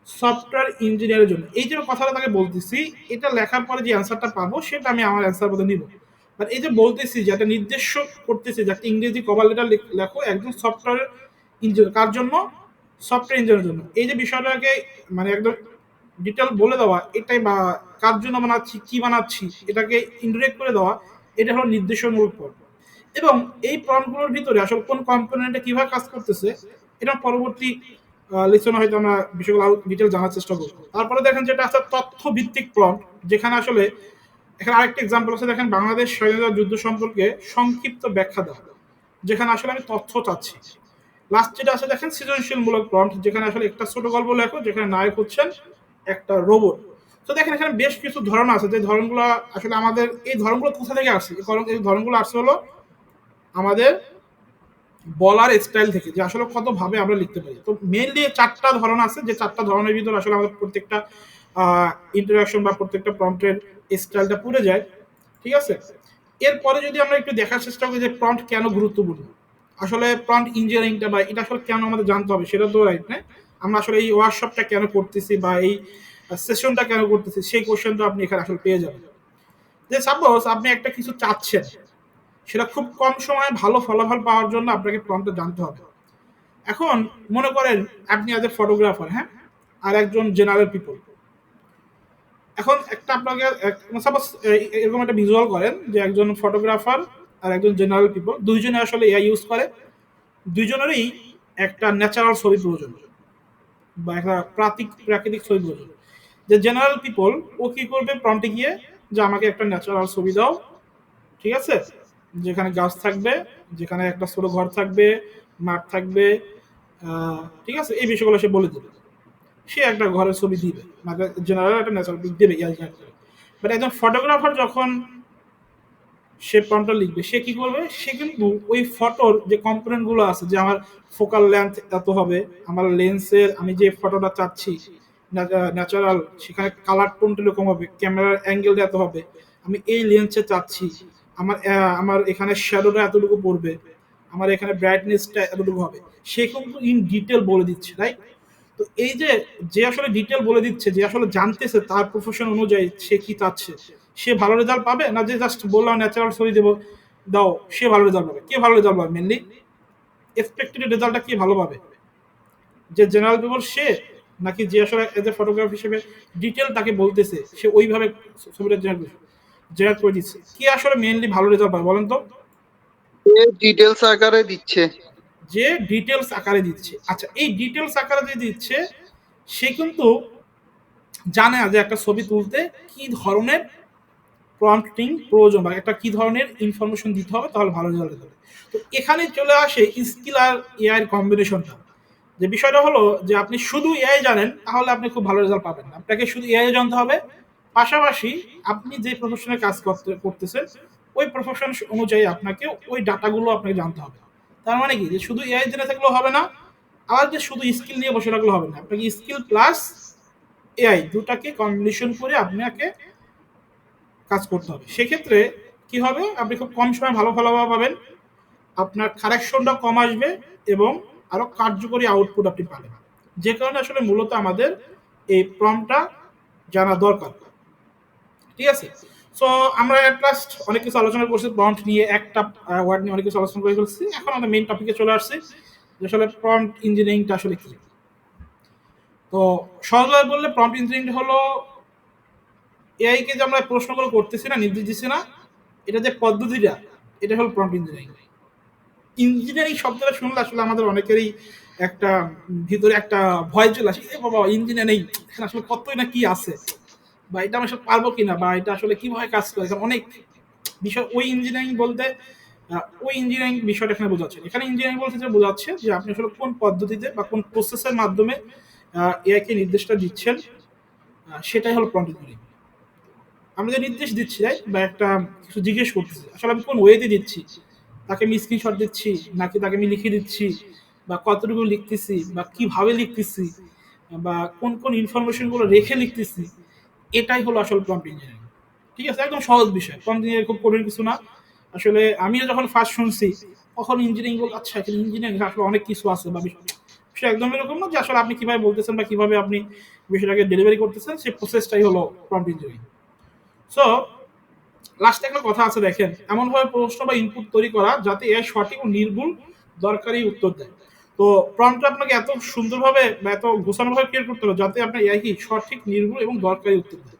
সফটওয়্যার ইঞ্জিনিয়ারের জন্য। এই যে কথাটা তাকে বলতেছি, এটা লেখার পরে যে অ্যান্সারটা পাবো সেটা আমি আমার অ্যান্সার মধ্যে নিব। বাট এই যে বলতেছি, যে একটা নির্দেশ করতেছি যে একটা ইংরেজি কভার লেটার লেখো একজন সফটওয়্যার ইঞ্জিনিয়ার, কার জন্য? সফটওয়্যার ইঞ্জিনিয়ারের জন্য। এই যে বিষয়টাকে মানে একদম ডিটেল বলে দেওয়া, এটাই বা কার জন্য বানাচ্ছি, কি বানাচ্ছি, এটাকে ইনডিরেক্ট করে দেওয়া, এটা হলো নির্দেশমূলক পদ। এবং এই প্রম্পটগুলোর ভিতরে আসলে কোন কম্পোনেন্টে কিভাবে কাজ করতেছে, এটা পরবর্তী লেসনে হয়তো আমরা বিষয়গুলো আরো ডিটেল জানার চেষ্টা করবো। তারপরে দেখেন যেটা আছে তথ্য ভিত্তিক প্রম্পট, যেখানে আসলে এখানে আরেকটা এক্সাম্পল আছে, দেখেন বাংলাদেশ স্বাধীনতা যুদ্ধ সম্পর্কে সংক্ষিপ্ত ব্যাখ্যা দেওয়া, যেখানে আসলে আমি তথ্য চাচ্ছি। লাস্ট যেটা আছে দেখেন সৃজনশীলমূলক প্রম্পট, যেখানে আসলে একটা ছোট গল্প লেখো যেখানে নায়ক হচ্ছেন একটা রোবট। তো দেখেন এখানে বেশ কিছু ধরন আছে, যে ধরনগুলো আসলে আমাদের, এই ধরনগুলো কোথা থেকে আসছে, এই ধরনগুলো আসছে হলো আমাদের বলার স্টাইল থেকে, যে আসলে কত ভাবে আমরা লিখতে পারি। তো মেইনলি 4টা ধরন আছে, যে 4টা ধরনের ভিতরে আসলে আমাদের প্রত্যেকটা ইন্টারাকশন বা প্রত্যেকটা প্রম্পটের স্টাইলটা পুড়ে যায়। ঠিক আছে, এরপরে যদি আমরা একটু দেখার চেষ্টা করি যে প্রম্পট কেন গুরুত্বপূর্ণ, আসলে প্রম্পট ইঞ্জিনিয়ারিংটা বা এটা আসলে কেন আমাদের জানতে হবে, সেটা তো রাইট না। আমরা আসলে এই ওয়ার্কশপটা কেন করতেছি বা এই সেশনটা কেন করতেছি, সেই কোশ্চেনটা আপনি এখানে আসলে পেয়ে যাবেন। যে সাপোজ আপনি একটা কিছু চাচ্ছেন, সেটা খুব কম সময়ে ভালো ফলাফল পাওয়ার জন্য আপনাকে প্রম্পটটা জানতে হবে। এখন মনে করেন আপনি আজ এ ফটোগ্রাফার, হ্যাঁ, আর একজন জেনারেল পিপল। এখন একটা আপনাকে সাপোজ এরকম একটা ভিজুয়াল করেন যে একজন ফটোগ্রাফার আর একজন জেনারেল পিপল, দুইজনে আসলে এআই ইউজ করে, দুইজনেরই একটা ন্যাচারাল ছবি প্রয়োজন বা একটা প্রাকৃতিক ছবি প্রয়োজন। যে জেনারেল পিপল, ও কি করবে, প্রম্পটে গিয়ে যে আমাকে একটা ন্যাচারাল ছবি দাও, ঠিক আছে, যেখানে গাছ থাকবে, যেখানে একটা ছোট ঘর থাকবে, মাঠ থাকবে, ঠিক আছে, এই বিষয়গুলো সে বলে দেবে। সে একটা ঘরের ছবি দিবে, মানে জেনারেল একটা ন্যাচারাল পিক দেবে ইয়ার। বাট একজন ফটোগ্রাফার যখন সে প্রম্পটটা লিখবে, সে কি করবে, সে কিন্তু ওই ফটোর যে কম্পোনেন্ট গুলো আছে, যে আমার ফোকাল লেন্থ এত হবে, আমার লেন্সের আমি যে ফটোটা চাচ্ছি ন্যাচারাল, সেখানে কালার টোনটা এরকম হবে, ক্যামেরার অ্যাঙ্গেলটা এত হবে, আমি এই লেন্সে চাচ্ছি, আমার এখানে শ্যাডোটা এতটুকু পড়বে, আমার এখানে ব্রাইটনেসটা এতটুকু হবে, সে কিন্তু ইন ডিটেল বলে দিচ্ছে, রাইট? তো এই যে, যে আসলে ডিটেল বলে দিচ্ছে, যে আসলে জানতেছে তার প্রফেশন অনুযায়ী সে কি চাচ্ছে, সে ভালো রেজাল্ট পাবে না যে জাস্ট বললাম ন্যাচারাল ছবি দেবো দাও, সে ভালো রেজাল্ট পাবে? কে ভালো রেজাল্ট পাবে? মেনলি এক্সপেক্টেড রেজাল্টটা কি ভালো পাবে, যে জেনারেল পিপল সে, নাকি যে আসলে এজ এ ফটোগ্রাফ হিসেবে ডিটেল তাকে বলতেছে, সে ওইভাবে ছবিটা জেনারেট করে দিচ্ছে, কি আসলে মেনলি ভালো রেজাল্ট পাবে বলেন তো? ডিটেলস আকারে দিচ্ছে। যে ডিটেলস আকারে দিচ্ছে। আচ্ছা, এই ডিটেলস আকারে যে দিচ্ছে, সে কিন্তু জানে না যে একটা ছবি তুলতে কি ধরনের প্রম্পটিং প্রয়োজন, বা একটা কি ধরনের ইনফরমেশন দিতে হবে তাহলে ভালো রেজাল্ট হবে। তো এখানে চলে আসে স্কিল আর এআই এর কম্বিনেশনটা। যে বিষয়টা হলো যে আপনি শুধু এআই জানেন তাহলে আপনি খুব ভালো রেজাল্ট পাবেন না, আপনাকে শুধু এআই জানতে হবে, পাশাপাশি আপনি যে প্রফেশনে কাজ করতেছেন ওই প্রফেশন অনুযায়ী আপনাকে ওই ডাটাগুলো আপনাকে জানতে হবে। তার মানে কি, যে শুধু এআই জেনে থাকলেও হবে না, আবার যে শুধু স্কিল নিয়ে বসে রাখলেও হবে না, আপনাকে স্কিল প্লাস এআই দুটাকে কম্বিনেশন করে আপনাকে কাজ করতে হবে। সেক্ষেত্রে কি হবে, আপনি খুব কম সময়ে ভালো ফলাফল পাবেন, আপনার কারেকশনটা কম আসবে, এবং আরো কার্যকরী আউটপুট আপনি পাবেন। যে কারণে আসলে মূলত আমাদের এই প্রম্পটটা জানা দরকার। ঠিক আছে, সো আমরা এট লাস্ট অনেক কিছু আলোচনা করছি প্রম্পট নিয়ে, একটা ওয়ার্ড নিয়ে অনেক কিছু আলোচনা করে ফেলছি। এখন আমরা মেইন টপিকে চলে আসছি, যে আসলে প্রম্পট ইঞ্জিনিয়ারিংটা আসলে কি। তো সহজভাবে বললে প্রম্পট ইঞ্জিনিয়ারিং হলো এআই কে যে আমরা প্রশ্নগুলো করতেছি না, নির্দেশ দিচ্ছি না, এটা যে পদ্ধতিটা, এটা হলো প্রম্পট ইঞ্জিনিয়ারিং। ইঞ্জিনিয়ারিং শব্দটা শুনলে আসলে আমাদের অনেকেরই একটা ভিতরে একটা ভয় চলে আসে, এ বাবা ইঞ্জিনিয়ারিং, এখানে আসলে কতই না কি আছে, বা এটা আমি আসলে পারবো কিনা, বা এটা আসলে কিভাবে কাজ করে। কারণ অনেক বিষয় ওই ইঞ্জিনিয়ারিং বলতে ওই ইঞ্জিনিয়ারিং বিষয়টা এখানে বোঝাচ্ছে না। এখানে ইঞ্জিনিয়ারিং বলতে যে বোঝাচ্ছে যে আপনি আসলে কোন পদ্ধতিতে বা কোন প্রসেসের মাধ্যমে এআই কে নির্দেশটা দিচ্ছেন, সেটাই হলো প্রম্পট ইঞ্জিনিয়ারিং। আমি যে নির্দেশ দিচ্ছি, রাইট, বা একটা কিছু জিজ্ঞেস করতেছি, আসলে আমি কোন ওয়েতে দিচ্ছি, তাকে আমি স্ক্রিনশট দিচ্ছি নাকি তাকে আমি লিখে দিচ্ছি, বা কতটুকু লিখতেছি বা কিভাবে লিখতেছি, বা কোন কোন ইনফরমেশন গুলো রেখে লিখতেছি, এটাই হলো আসলে প্রম্পট ইঞ্জিনিয়ারিং। ঠিক আছে, একদম সহজ বিষয়, প্রম্পট ইঞ্জিনিয়ারিং খুব কঠিন কিছু না। আসলে আমিও যখন ফার্স্ট শুনছি তখন ইঞ্জিনিয়ারিং বল, আচ্ছা এখানে ইঞ্জিনিয়ারিং আসলে অনেক কিছু আছে, বা বিষয় একদম এরকম না যে আসলে আপনি কিভাবে বলতেছেন বা কিভাবে আপনি বিষয়টাকে ডেলিভারি করতেছেন, সেই প্রসেসটাই হলো প্রম্পট ইঞ্জিনিয়ারিং। সো লাস্টে একটা কথা আছে, দেখেন, এমনভাবে প্রশ্ন বা ইনপুট তৈরি করা যাতে এআই সঠিক ও নির্ভুল দরকারি উত্তর দেয়। তো প্রম্পটটা আপনাকে এত সুন্দরভাবে বা এত গোছানোভাবে ক্রিয়েট করতে হবে যাতে আপনার এআই কি সঠিক, নির্ভুল এবং দরকারি উত্তর দেয়,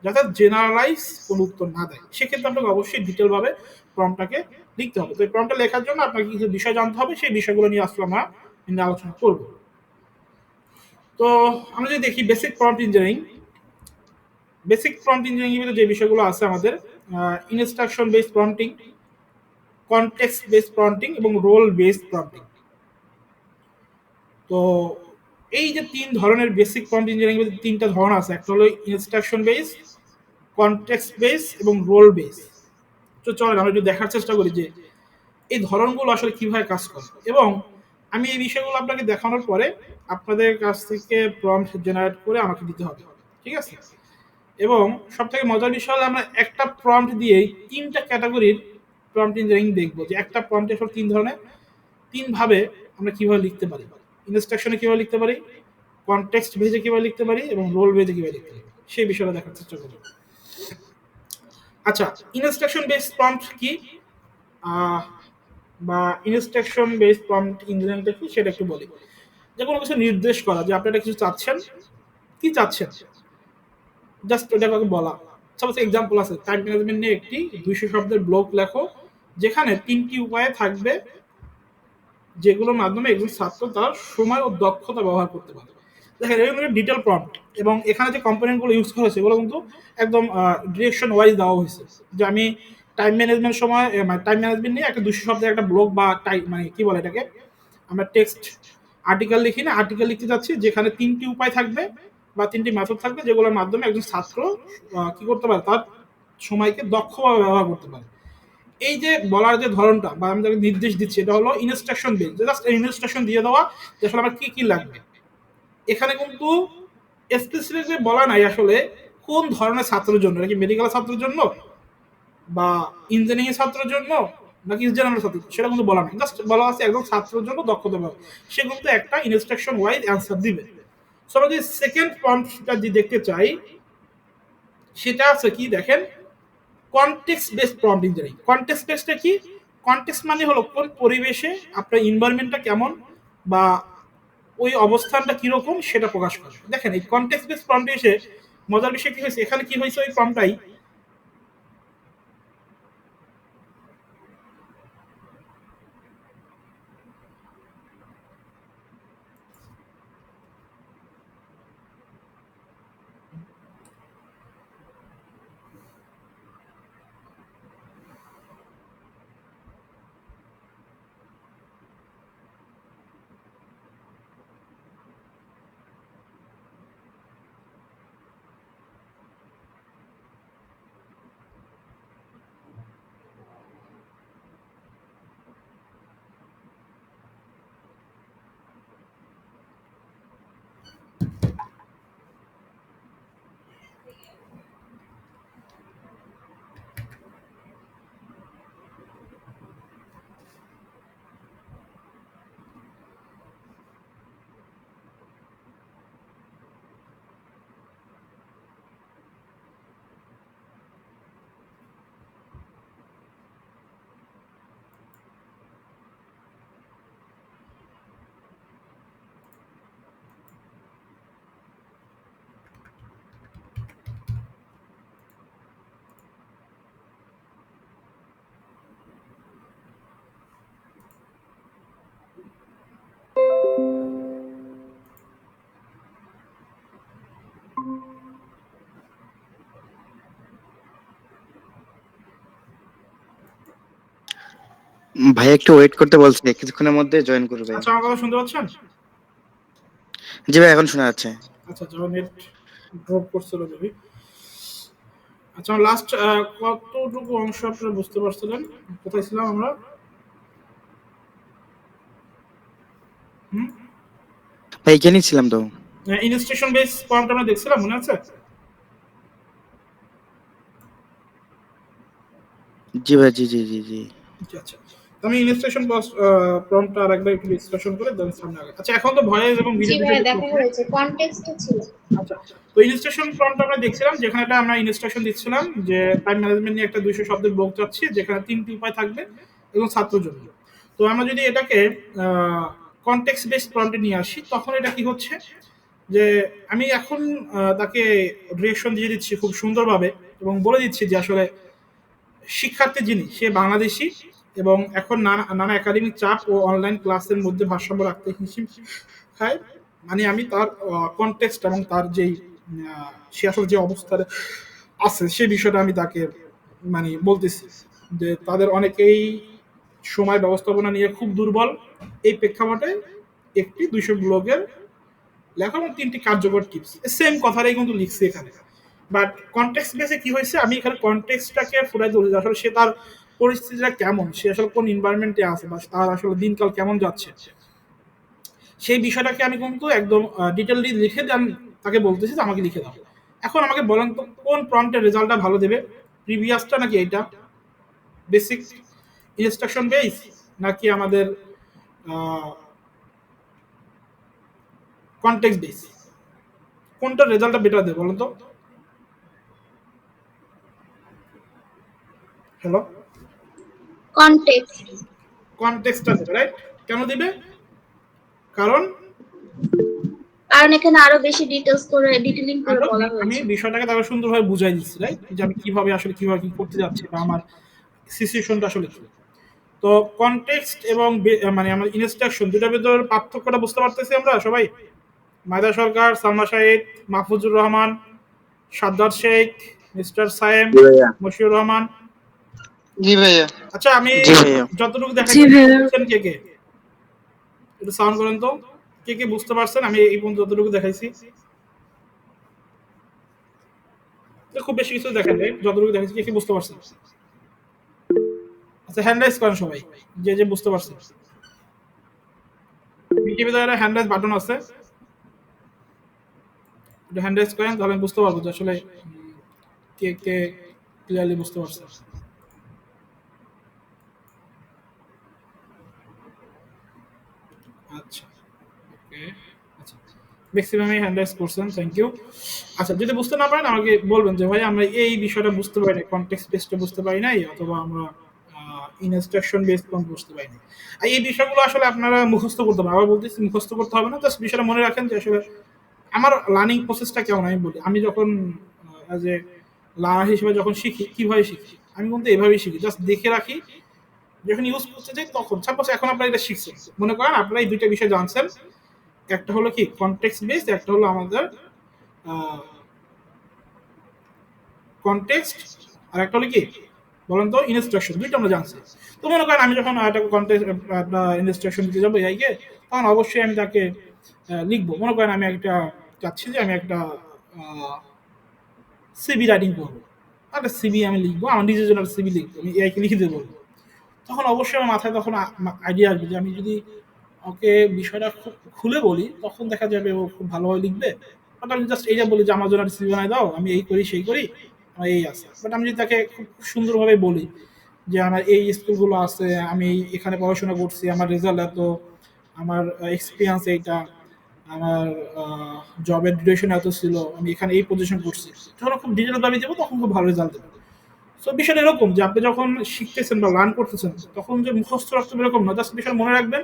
যাতে জেনারেলাইজ কোনো উত্তর না দেয়। সেক্ষেত্রে আপনাকে অবশ্যই ডিটেল ভাবে প্রম্পটটাকে লিখতে হবে। তো এই প্রম্পটটা লেখার জন্য আপনাকে কিছু বিষয় জানতে হবে, সেই বিষয়গুলো নিয়ে আসলে আমরা আলোচনা করব। তো আমরা যদি দেখি basic prompt engineering, basic prompt engineering এর যে বিষয়গুলো আছে আমাদের, instruction based prompting, context based prompting এবং রোল বেসড প্রম্পটিং। তো এই যে তিন ধরনের বেসিক প্রম্পট ইঞ্জিনিয়ারিং এর তিনটা ধরন আছে, একটা হলো ইনস্ট্রাকশন বেস, কনটেক্সট বেস এবং রোল বেস। তো চলেন আমরা একটু দেখার চেষ্টা করি যে এই ধরনগুলো আসলে কিভাবে কাজ করে, এবং আমি এই বিষয়গুলো আপনাকে দেখানোর পরে আপনাদের কাছ থেকে প্রম্পট জেনারেট করে আমাকে দিতে হবে। ঠিক আছে, এবং সবথেকে মজার বিষয় হলো আমরা একটা প্রম্পট দিয়েই তিনটা ক্যাটাগরির প্রম্পট ইঞ্জিনিয়ারিং দেখবো, যে একটা প্রম্পটে আসলে তিন ধরনের, তিন ভাবে আমরা কিভাবে লিখতে পারি, ইনস্ট্রাকশনে কিভাবে লিখতে পারি, কনটেক্সট বেজে কিভাবে লিখতে পারি এবং রোল বেজে কিভাবে লিখতে পারি, সেই বিষয়টা দেখার চেষ্টা করব। আচ্ছা, ইনস্ট্রাকশন বেসড প্রম্পট কি, আহ, বা ইনস্ট্রাকশন বেসড প্রম্পট ইঞ্জিনিয়ারিংটা কি সেটা একটু বলি। যে কোনো কিছু নির্দেশ করা, যে আপনি একটা কিছু চাচ্ছেন, কি চাচ্ছেন, জাস্ট ওটা কাউকে বলা। সাপোজ এক্সাম্পল আছে, টাইম ম্যানেজমেন্ট নিয়ে একটি 200 শব্দের ব্লগ লেখো, যেখানে তিনটি উপায়ে থাকবে যেগুলোর মাধ্যমে একজন ছাত্র তার সময় ও দক্ষতা ব্যবহার করতে পারে। দেখেন এগুলো ডিটেল প্রম্পট, এবং এখানে যে কম্পোনেন্টগুলো ইউজ করা হয়েছে এগুলো কিন্তু একদম ডিরেকশন ওয়াইজ দেওয়া হয়েছে। যে আমি টাইম ম্যানেজমেন্ট সময় মানে টাইম ম্যানেজমেন্ট নিয়ে একটা 200 শব্দের একটা ব্লগ বা টাইম মানে কি বলে এটাকে, আমরা টেক্সট আর্টিকেল লিখি না, আর্টিকেল লিখতে যাচ্ছি যেখানে তিনটি উপায় থাকবে বা তিনটি মেথড থাকবে যেগুলোর মাধ্যমে একজন ছাত্র কি করতে পারে, তার সময়কে দক্ষভাবে ব্যবহার করতে পারে। এই যে বলার যে ধরনটা বা আমি তাকে নির্দেশ দিচ্ছি, এটা হলো ইনস্ট্রাকশন বেস, জাস্ট ইনস্ট্রাকশন দিয়ে দেওয়া যে আসলে আমার কি কি লাগবে। এখানে কিন্তু স্পেসিফিকলি বলা নাই আসলে কোন ধরনের ছাত্রের জন্য, এটা কি মেডিকেল ছাত্রের জন্য বা ইঞ্জিনিয়ারিং ছাত্রের জন্য নাকি জেনারেল ছাত্র, সেটা কিন্তু বলা নাই, জাস্ট বলা আছে একজন ছাত্রের জন্য দক্ষতা পাবে, সে কিন্তু একটা ইনস্ট্রাকশন ওয়াইজ অ্যান্সার দিবে। সো আমরা যদি সেকেন্ড প্রম্পটটা যদি দেখতে চাই, সেটা আছে কি দেখেন, context based prompt engineering. Context বেসডটা কি, কনটেক্সট মানে হলো কোন পরিবেশে আপনার এনভায়রনমেন্টটা কেমন বা ওই অবস্থানটা কিরকম সেটা প্রকাশ করে। দেখেন এই কনটেক্সট বেসড প্রম্পটে এসে মজার বিষয় কি হয়েছে, এখানে কি হয়েছে, ওই প্রম্পটটাই ভাই একটু ওয়েট করতে বলছে, কিছুক্ষণের মধ্যে জয়েন করবে। আচ্ছা, আমার কথা শুনতে পাচ্ছেন? জি ভাই, এখন শোনা যাচ্ছে। আচ্ছা, যখন নেট ড্রপ করছিল মেবি। আচ্ছা, লাস্ট কতটুকু অংশ আপনারা বুঝতে পারছিলেন? কোথায় ছিলাম আমরা? হুম, ভাই এখানেই ছিলাম তো। ইনস্টেশন বেস পয়েন্ট আমরা দেখছিলাম, মনে আছে? জি ভাই, জি জি জি জি। আচ্ছা আচ্ছা, তো আমি ইনস্টেশন প্রম্পটটা আরেকবার একটু ডিসকাশন করে দেন সামনে আগে। আচ্ছা, এখন তো ভয়েস এবং জি ভিডিও দুটো ভাইয়া, দেখা দেখতেছি। হয়েছে, কনটেক্সটও ছিল। আচ্ছা, তো ইনস্ট্রাকশন প্রম্পট আমরা দেখছিলাম, যেখানে আমরা ইনস্ট্রাকশন দিচ্ছিলাম যে টাইম ম্যানেজমেন্ট নিয়ে একটা 200 শব্দের ব্লক চাচ্ছি, যেখানে 3টি উপায় থাকবে এবং ছাত্রের জন্য। তো আমরা যদি এটাকে কনটেক্সট বেসড প্রম্পটে নিয়ে আসি, তখন এটা কি হচ্ছে যে আমি এখন তাকে ডিরেকশন দিয়ে দিচ্ছি খুব সুন্দরভাবে এবং বলে দিচ্ছি যে আসলে শিক্ষার্থী যিনি সে বাংলাদেশী এবং এখন নানা নানা একাডেমিক চাপ ও অনলাইন ক্লাসের মধ্যে ভারসাম্য রাখতে হিমশিম খায়। মানে আমি তার কনটেক্সট এবং তার যেই সে আসলে যে অবস্থায় আছে সেই বিষয়টা আমি তাকে মানে বলতেছি যে তাদের অনেকেই সময় ব্যবস্থাপনা নিয়ে খুব দুর্বল। এই প্রেক্ষাপটে একটি 200 ব্লগের লেখা এবং 3টি কার্যকর টিপস সেম কথাটাই কিন্তু লিখছি এখানে। বাট কনটেক্সট বেসে কি হয়েছে, আমি এখানে কনটেক্সটটাকে ফুরাই ধরেছি আসলে সে তার পরিস্থিতিটা কেমন, সে আসলে কোন এনভায়রনমেন্টে আছে বা তার আসলে দিনকাল কেমন যাচ্ছে, সেই বিষয়টাকে আমি কিন্তু একদম ডিটেইললি লিখে দেন তাকে বলতেছি যে আমাকে লিখে দাও। এখন আমাকে বলেন তো কোন প্রম্পটের রেজাল্টটা ভালো দেবে, প্রিভিয়াসটা নাকি এইটা, বেসিক ইনস্ট্রাকশন বেস নাকি আমাদের কনটেক্সট বেস, কোনটার রেজাল্টটা বেটার দেবে বলেন তো? Hello, context. কনটেক্সটটা দেবে, রাইট? কেন দিবে? কারণ কারণ এখানে আরো বেশি ডিটেলিং করে বলা আমি হয়েছে। বিষয়টাকে তাকে সুন্দরভাবে বুঝাই দিচ্ছি, রাইট? যে আমি কিভাবে আসলে কিভাবে কি করতে যাচ্ছি বা আমার সিচুয়েশনটা আসলে কি। তো কনটেক্সট এবং মানে আমার ইনস্ট্রাকশন দুটার ভিতর পার্থক্যটা বুঝতে পারতেছি আমরা সবাই। মায়দা সরকার, সালমা শাহিদ, মাহফুজুর রহমান, সাদ্দাত শেখ, মিস্টার সায়েম, জি ভাইয়া। মশিউর রহমান। জি ভাইয়া। আচ্ছা, আমি জি ভাইয়া। যতটুকু জি দেখাচ্ছি ভাইয়া। বুঝছেন কে কে? একটু সাউন্ড করেন তো, কে কে বুঝতে পারছেন আমি এই পর্যন্ত যতটুকু দেখাইছি? খুব বেশি কিছু দেখেন নাই, যতটুকু দেখাইছি কে কে বুঝতে পারছেন? আচ্ছা, হ্যান্ড রাইজ করেন সবাই যে যে বুঝতে পারছেন। বিটিভিতে হ্যান্ড রাইজ বাটন আছে, একটু হ্যান্ড রাইজ করেন তাহলে আমি বুঝতে পারবো যে আসলে কে কে ক্লিয়ারলি বুঝতে পারছে। আচ্ছা, ওকে, আচ্ছা, ম্যাক্সিমামই হ্যান্ড রাইজ করছেন, থ্যাংক ইউ। আচ্ছা, যদি বুঝতে না পারেন আমাকে বলবেন যে ভাই আমরা এই বিষয়টা বুঝতে পারি না, কনটেক্সট বেসটা বুঝতে পারি নাই, অথবা আমরা ইনস্ট্রাকশন বেসড কোন বুঝতে পারি না। আর এই বিষয়গুলো আসলে আপনারা মুখস্থ করতে হবে, আবার বলতেছি মুখস্থ করতে হবে না, জাস্ট বিষয়টা মনে রাখেন যে আসলে আমার লার্নিং প্রসেসটা কেমন আমি বলি। আমি যখন অ্যাজ এ লার্নার হিসেবে যখন শিখি, কিভাবে শিখি? আমি কিন্তু এভাবেই শিখি, জাস্ট দেখে রাখি, যখন ইউজ করতে যাই তখন। সাপোজ এখন আপনারা এটা শিখছেন, মনে করেন আপনারা এই ২টা বিষয় জানছেন। একটা হলো কি কনটেক্সট বেসড, একটা হলো আমাদের কনটেক্সট, আর একটা হলো কি বলেন তো ইনস্ট্রাকশন। ২টা আমরা জানছি। তো মনে করেন আমি যখন একটা কনটেক্সট একটা ইনস্ট্রাকশন দিতে যাবো এআইকে, তখন অবশ্যই আমি তাকে লিখবো। মনে করেন আমি একটা চাচ্ছি যে আমি একটা সিভি রাইটিং করবো। একটা সিভি আমি লিখবো, আমার নিজের জন্য একটা সিভি লিখবো। আমি এআইকে লিখে দিতে বলবো। তখন অবশ্যই আমার মাথায় তখন আইডিয়া আসবে যে আমি যদি ওকে বিষয়টা খুব খুলে বলি, তখন দেখা যাবে ও খুব ভালোভাবে লিখবে। বাট আমি জাস্ট এইটা বলি যে আমার জন্য একটা সিভি বানায় দাও, আমি এই করি সেই করি, আমার এই আছে। বাট আমি যদি তাকে খুব সুন্দরভাবে বলি যে আমার এই স্কুলগুলো আছে, আমি এখানে পড়াশোনা করছি, আমার রেজাল্ট এত, আমার এক্সপিরিয়েন্স এইটা, আমার জবের ডিউরেশন এত ছিল, আমি এখানে এই পজিশন করছি, যখন খুব ডিটেল ভাবে দেবো তখন খুব ভালো রেজাল্ট দেবে। সো বিষয়টা এরকম যে আপনি যখন শিখতেছেন বা লার্ন করতেছেন, তখন যে মুখস্থ রাখতে হবে এরকম না, জাস্ট বিষয় মনে রাখবেন।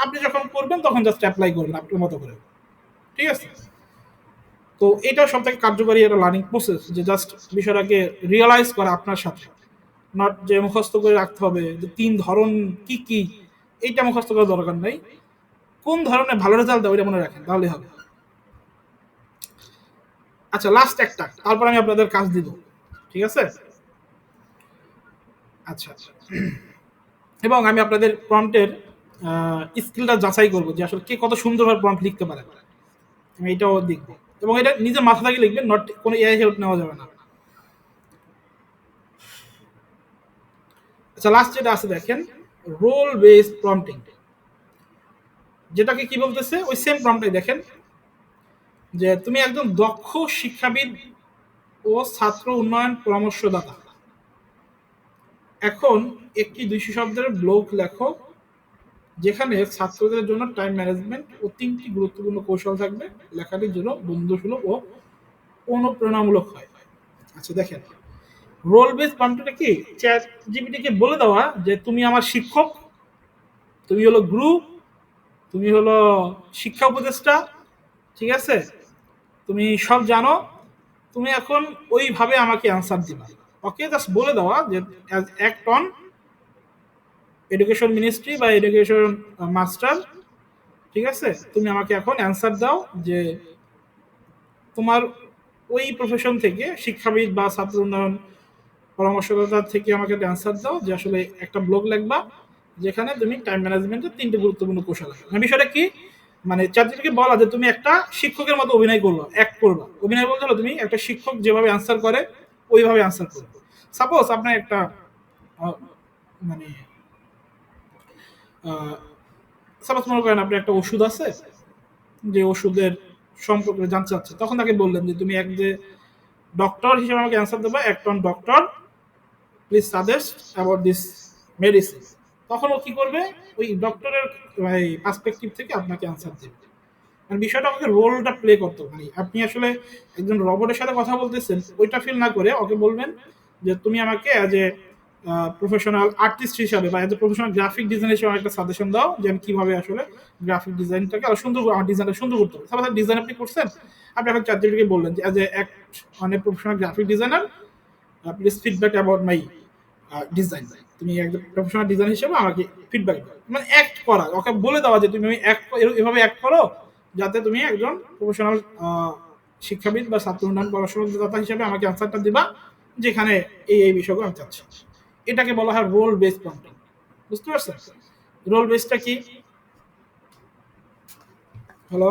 আপনি যখন করবেন তখন জাস্ট অ্যাপ্লাই করবেন আপনার মতো করে, ঠিক আছে? তো এটাও সব থেকে কার্যকরী একটা লার্নিং প্রসেস, যে জাস্ট বিষয়টাকে রিয়েলাইজ করা আপনার সাথে, নট যে মুখস্থ করে রাখতে হবে যে ৩ ধরন কি কি, এইটা মুখস্থ করার দরকার নাই। কোন ধরনের ভালো রেজাল্ট দেয় ওইটা মনে রাখেন, তাহলে হবে। আচ্ছা, লাস্ট একটা, তারপর আমি আপনাদের কাজ দিব, ঠিক আছে? আচ্ছা, এবং আমি আপনাদের প্রম্পটের স্কিলটা যাচাই করব যে আসলে কে কত সুন্দরভাবে প্রম্পট লিখতে পারে। আমি এটাও দেখব এবং এটা নিজের মাথা থেকে লিখবেন, নট কোনো এআই হেল্প নেওয়া যাবে না। আচ্ছা, লাস্ট যেটা আছে দেখেন, রোল বেসড প্রম্পটিং, যেটাকে কি বলতেছে ওই সেম প্রম্পটে দেখেন যে তুমি একজন দক্ষ শিক্ষাবিদ ও ছাত্র উন্নয়ন পরামর্শদাতা। এখন একটি 200 শব্দের ব্লগ লেখো যেখানে ছাত্রদের জন্য টাইম ম্যানেজমেন্ট ও 3টি গুরুত্বপূর্ণ কৌশল থাকবে, লেখাটির জন্য বন্ধুসুলভ ও অনুপ্রেরণামূলক হয়। আচ্ছা দেখেন, রোল বেস প্রম্পটটা কি, চ্যাট জিপিটিকে বলে দেওয়া যে তুমি আমার শিক্ষক, তুমি হলো গুরু, তুমি হলো শিক্ষা উপদেষ্টা, ঠিক আছে, তুমি সব জানো, তুমি এখন ওইভাবে আমাকে অ্যান্সার দিবা। ওকে জাস্ট বলে দেওয়া যে as act on education ministry বা এডুকেশন মাস্টার, ঠিক আছে, তুমি আমাকে এখন অ্যান্সার দাও যে তোমার ওই প্রফেশন থেকে শিক্ষাবিদ বা ছাত্র উন্নয়ন পরামর্শদাতা থেকে আমাকে একটা অ্যান্সার দাও যে আসলে একটা ব্লগ লিখবা যেখানে তুমি টাইম ম্যানেজমেন্টের 3টে গুরুত্বপূর্ণ কৌশল আছে। মানে বিষয়টা কি, মানে চ্যাটজিপিটিকে বলা যে তুমি একটা শিক্ষকের মতো অভিনয় করবা, অ্যাক্ট করবা। অভিনয় বলতে হলো তুমি একটা শিক্ষক যেভাবে অ্যান্সার করে ওইভাবে অ্যান্সার করবে। সাপোজ আপনার একটা মানে সাপোজ মনে করেন আপনি একটা ওষুধ আছে, যে ওষুধের সম্পর্কে জানতে চাচ্ছে, তখন তাকে বললেন যে তুমি এক যে ডক্টর হিসেবে আমাকে অ্যান্সার দেবা, act on doctor, please suggest about this medicine. তখন ও কি করবে, ওই ডক্টরের পার্সপেক্টিভ থেকে আপনাকে অ্যান্সার দেবে। মানে বিষয়টা আমাকে রোলটা প্লে করতে হবে। মানে আপনি আসলে একজন রবটের সাথে কথা বলতেছেন ওইটা ফিল না করে ওকে বলবেন যে তুমি আমাকে অ্যাজ এ প্রফেশনাল আর্টিস্ট হিসাবে বা as a professional graphic design হিসেবে একটা সাজেশন দাও যে আমি কিভাবে আসলে গ্রাফিক ডিজাইনটাকে আরো সুন্দর, আমার ডিজাইনটা সুন্দর করতে হবে। সাপোজ ডিজাইন আপনি করছেন, আপনি এখন চ্যাটজিপিটিকে বললেন যে অ্যাজ এ অ্যাক্ট মানে professional graphic designer please feedback about my design. তুমি একজন প্রফেশনাল ডিজাইন হিসেবে আমাকে ফিডব্যাক দাও, মানে অ্যাক্ট করা, ওকে বলে দেওয়া যে তুমি এভাবে অ্যাক্ট করো যাতে তুমি একজন প্রফেশনাল শিক্ষাবিদ বা ছাত্র উন্নয়ন পরামর্শদাতা হিসেবে আমাকে অ্যান্সারটা দিবা যেখানে এই বিষয়গুলো আমি চাচ্ছি। এটাকে বলা হয় রোল বেসড প্রম্পটিং। বুঝতে পারছেন রোল বেসটা কি? হ্যালো,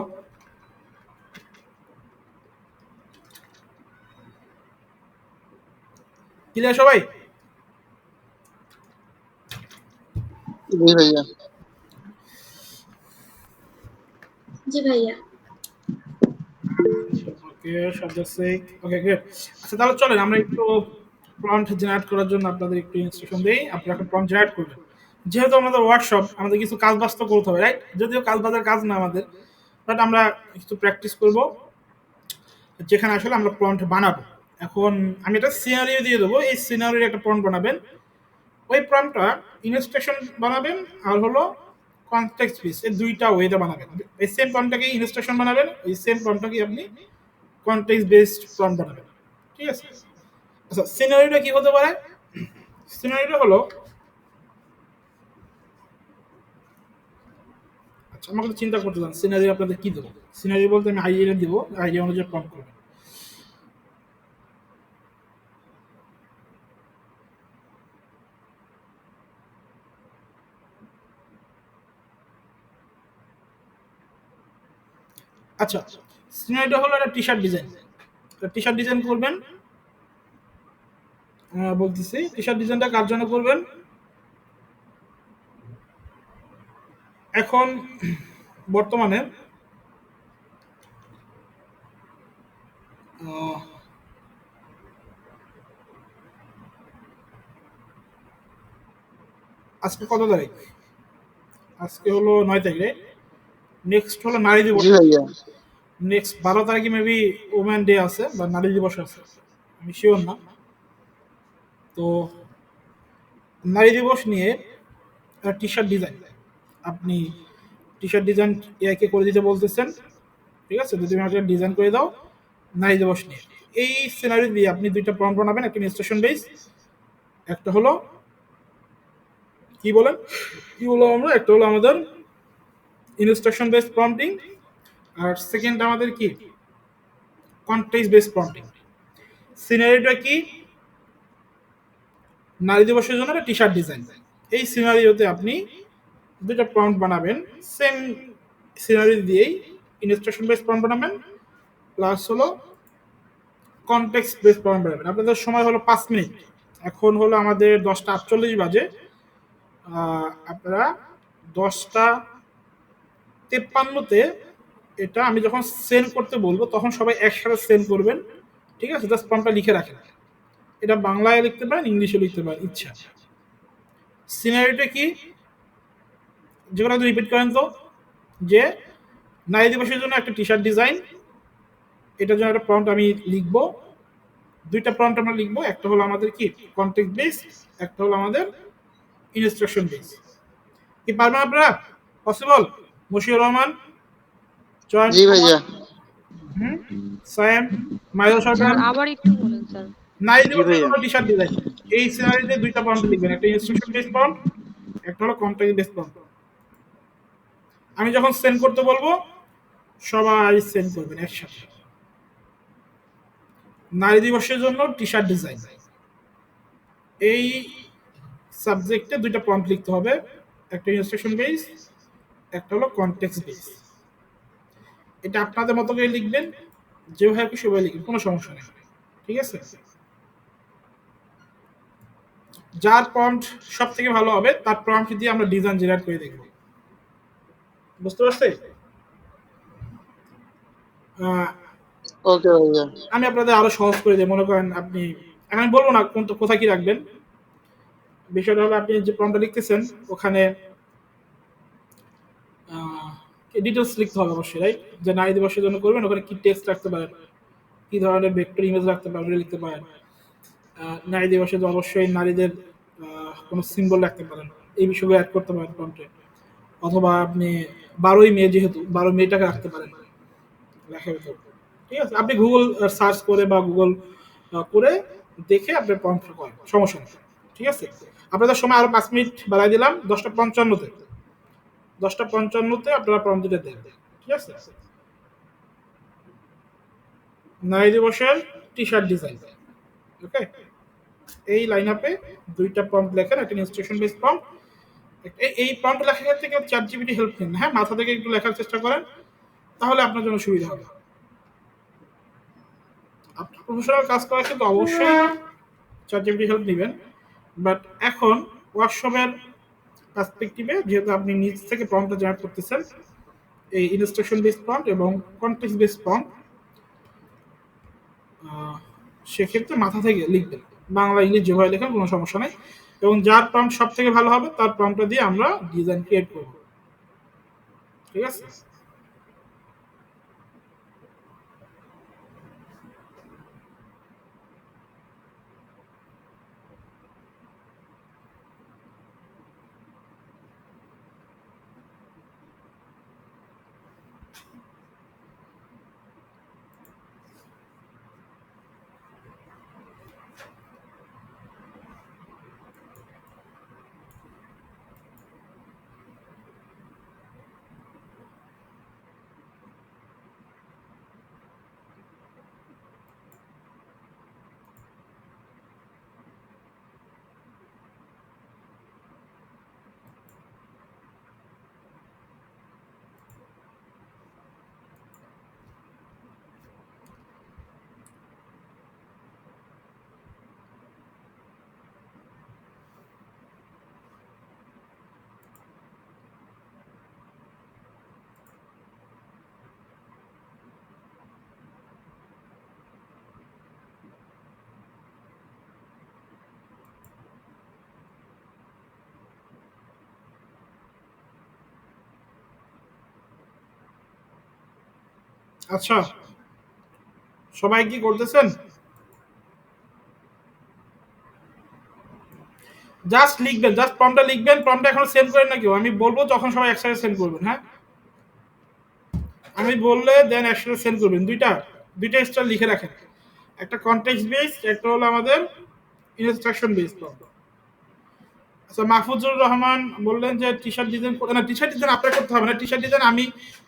ক্লিয়ার সবাই? জি ভাইয়া। জি ভাইয়া। ওকে, ওকে গ্রেট। আচ্ছা তাহলে চলেন আমরা একটু প্রম্পট জেনারেট করার জন্য আপনাদের একটু ইনস্ট্রাকশন দেই। আপনারা এখন প্রম্পট জেনারেট করবেন। যেহেতু আমাদের ওয়ার্কশপ, আমাদের কিছু কাজ বাস্তব করতে হবে, রাইট? যদিও কাজ বাজার কাজ না আমাদের, বাট আমরা কিছু প্র্যাকটিস করব যেখানে আসলে আমরা প্রম্পট বানাবো। এখন আমি একটা সিনারিও দিয়ে দেবো, এই সিনারিওর একটা প্রম্পট বানাবেন। ওই প্রম্পটটা ইনস্ট্রাকশন বানাবেন আর হলো কনটেক্সট স্পিচ, এই দুইটা ওয়েতে বানাবেন। এই সেম প্রম্পটটাকে ইনস্ট্রাকশন বানাবেন, এই সেম প্রম্পটটাকে আপনি কনটেক্সট বেসড প্রম্পট বানাবেন। ঠিক আছে? আচ্ছা, সিনারিওটা কি হতে পারে? সিনারিওটা হলো, আচ্ছা আমাকে তো চিন্তা করতে দেন সিনারিও আপনাদের কি দেবো। সিনারিও বলতে আমি আইডিয়া দিব, আইডিয়া অনুযায়ী প্রম্পট করবেন। আচ্ছা, সিনারিওটা হলো একটা টি শার্ট ডিজাইন। টি শার্ট ডিজাইন করবেন, বলতেছি টি শার্ট ডিজাইনটা কার জন্য করবেন। এখন বর্তমানে আজকে কত তারিখ? আজকে হলো 9 তারিখ, রাইট? নেক্সট হলো নারী দিবস। জি ভাইয়া। নেক্সট 12 তারিখে মেবি ওমেন ডে আছে বা নারী দিবস আছে, আমি শিওর না। তো নারী দিবস নিয়ে টি শার্ট ডিজাইন, আপনি টি শার্ট ডিজাইন এআইকে করে দিতে বলতেছেন, ঠিক আছে? যদি তুমি আমাকে ডিজাইন করে দাও নারী দিবস নিয়ে, এই সিনারি দিয়ে আপনি দুইটা প্রম্পট বানাবেন, একটা ইনস্ট্রাকশন বেস, একটা হলো কি বলেন, কি বললাম আমরা, একটা হলো আমাদের ইনস্ট্রাকশন বেস প্রম্পটিং, আর সেকেন্ড আমাদের কি কনটেক্সট বেস প্রম্পটিং। সিনারিটা কি, নারী দিবসের জন্য একটা টি শার্ট ডিজাইন, এই সিনারিওতে আপনি দুটো প্রম্পট বানাবেন, সেম সিনারি দিয়েই ইনস্ট্রাকশন বেস প্রম্পট বানাবেন, প্লাস হলো কনটেক্সট বেস প্রম্পট বানাবেন। আপনাদের সময় হলো 5 মিনিট, এখন হলো আমাদের 10টা 48 বাজে। আপনারা 10টা 53-তে এটা আমি যখন সেন্ড করতে বলবো তখন সবাই একসাথে সেন্ড করবেন, ঠিক আছে? জাস্ট প্রম্পটটা লিখে রাখেন, এটা বাংলায় লিখতে পারেন, ইংলিশে লিখতে পারেন, ইচ্ছা। সিনারিটা কি যেগুলো রিপিট করেন তো, যে নারী দিবসের জন্য একটা টি শার্ট ডিজাইন, এটার জন্য একটা প্রম্পট আমি লিখবো, দুইটা প্রম্পট আমরা লিখবো, একটা হলো আমাদের কি কন্টেক্সট বেস, একটা হলো আমাদের ইনস্ট্রাকশন বেস। কি পারবেন আপনারা? পসিবল? মশিউর রহমান, জয়েন্ট, জি ভাইয়া। সায়েম, মাইদা সরকার। আবার একটু বলেন স্যার। নারী জি দিবসের ভাইয়া। জন্য টি শার্ট ডিজাইন, এই সিনারিতে দুইটা প্রম্পট লিখবেন, একটা ইনস্ট্রাকশন বেস প্রম্পট, একটা হলো কন্টেক্সট বেস প্রম্পট। আমি যখন সেন্ড করতে বলবো সবাই সেন্ড করবেন একসাথে। নারী দিবসের জন্য টি শার্ট ডিজাইন, এই সাবজেক্টে দুইটা প্রম্পট লিখতে হবে, একটা ইনস্ট্রাকশন বেস, একটা হলো কনটেক্সট বেস। এটা আপনাদের মতো করে লিখবেন, যেভাবে খুশি সেভাবে লিখবেন, কোনো সমস্যা নেই, ঠিক আছে? যার প্রম্পট সব থেকে ভালো হবে তার প্রম্পট দিয়ে আমরা ডিজাইন জেনারেট করে দেখব। বুঝতে পারছি? ওকে ভাইয়া। আমি আপনাদের আরো সহজ করে দিই। মনে করেন আপনি, আমি বলবো না কোথায় কি রাখবেন, বিষয়টা হলো আপনি যে প্রম্পটটা লিখতেছেন ওখানে ডিটেলস লিখতে হবে অবশ্যই, রাইট? যে নারী দিবসের জন্য করবেন, ওখানে কি টেক্সট রাখতে পারেন, কি ধরনের ভেক্টর ইমেজ রাখতে পারেন, লিখতে পারেন। নারী দিবসে তো অবশ্যই নারীদের কোনো সিম্বল রাখতে পারেন, এই বিষয়গুলো অ্যাড করতে পারেন প্রম্পটে। অথবা আপনি 12ই মে, যেহেতু 12 মেটাকে রাখতে পারেন লেখার ভিতর, ঠিক আছে? আপনি গুগল সার্চ করে বা গুগল করে দেখে আপনি প্রম্পট করেন, সমস্যা নেই, ঠিক আছে? আপনাদের সময় আরো 5 মিনিট বাড়াই দিলাম, 10টা 55-তে, 10টা 55-তে আপনারা প্রম্পট দিতে দেন, ঠিক আছে? নারী দিবসের টি শার্ট ডিজাইন, ওকে? এই লাইন আপে দুইটা প্রম্পট লেখেন, একটা ইনস্ট্রাকশন বেস প্রম্পট। এই প্রম্পট লেখার ক্ষেত্রে কেউ চ্যাট জিপিটি হেল্প নেন, হ্যাঁ? মাথা থেকে একটু লেখার চেষ্টা করেন, তাহলে আপনার জন্য সুবিধা হবে। আপনি প্রফেশনাল কাজ করার ক্ষেত্রে অবশ্যই চ্যাট জিপিটি হেল্প নেবেন, বাট এখন ওয়ার্কশপের পার্সপেক্টিভে যেহেতু আপনি নিজ থেকে প্রম্পটটা জেনারেট করতেছেন, এই ইনস্ট্রাকশন বেস প্রম্পট এবং কনটেক্সট বেস প্রম্পট, সেক্ষেত্রে মাথা থেকে লিখবেন, বাংলা ইংলিশ যেভাবে লেখেন কোনো সমস্যা নেই, এবং যার প্রম্পট সব থেকে ভালো হবে তার প্রম্পটটা দিয়ে আমরা ডিজাইন ক্রিয়েট করব, ঠিক আছে? আচ্ছা, সবাই কি করতেছেন? জাস্ট লিখবেন, জাস্ট প্রম্পটটা লিখবেন, প্রম্পটটা এখন সেন্ড করেন না কেউ, আমি বলবো তখন সবাই একসাথে সেন্ড করবেন, হ্যাঁ? আমি বললে দেন একসাথে সেন্ড করবেন, দুইটা স্টাইল লিখে রাখেন, একটা কনটেক্সট বেস, একটা হলো আমাদের ইনস্ট্রাকশন বেস প্রম্পট। আচ্ছা, মাহফুজুর রহমান বললেন যে টি শার্ট ডিজাইন করতে, না টি শার্ট ডিজাইন আপনার করতে হবে না, টি শার্ট ডিজাইন আমি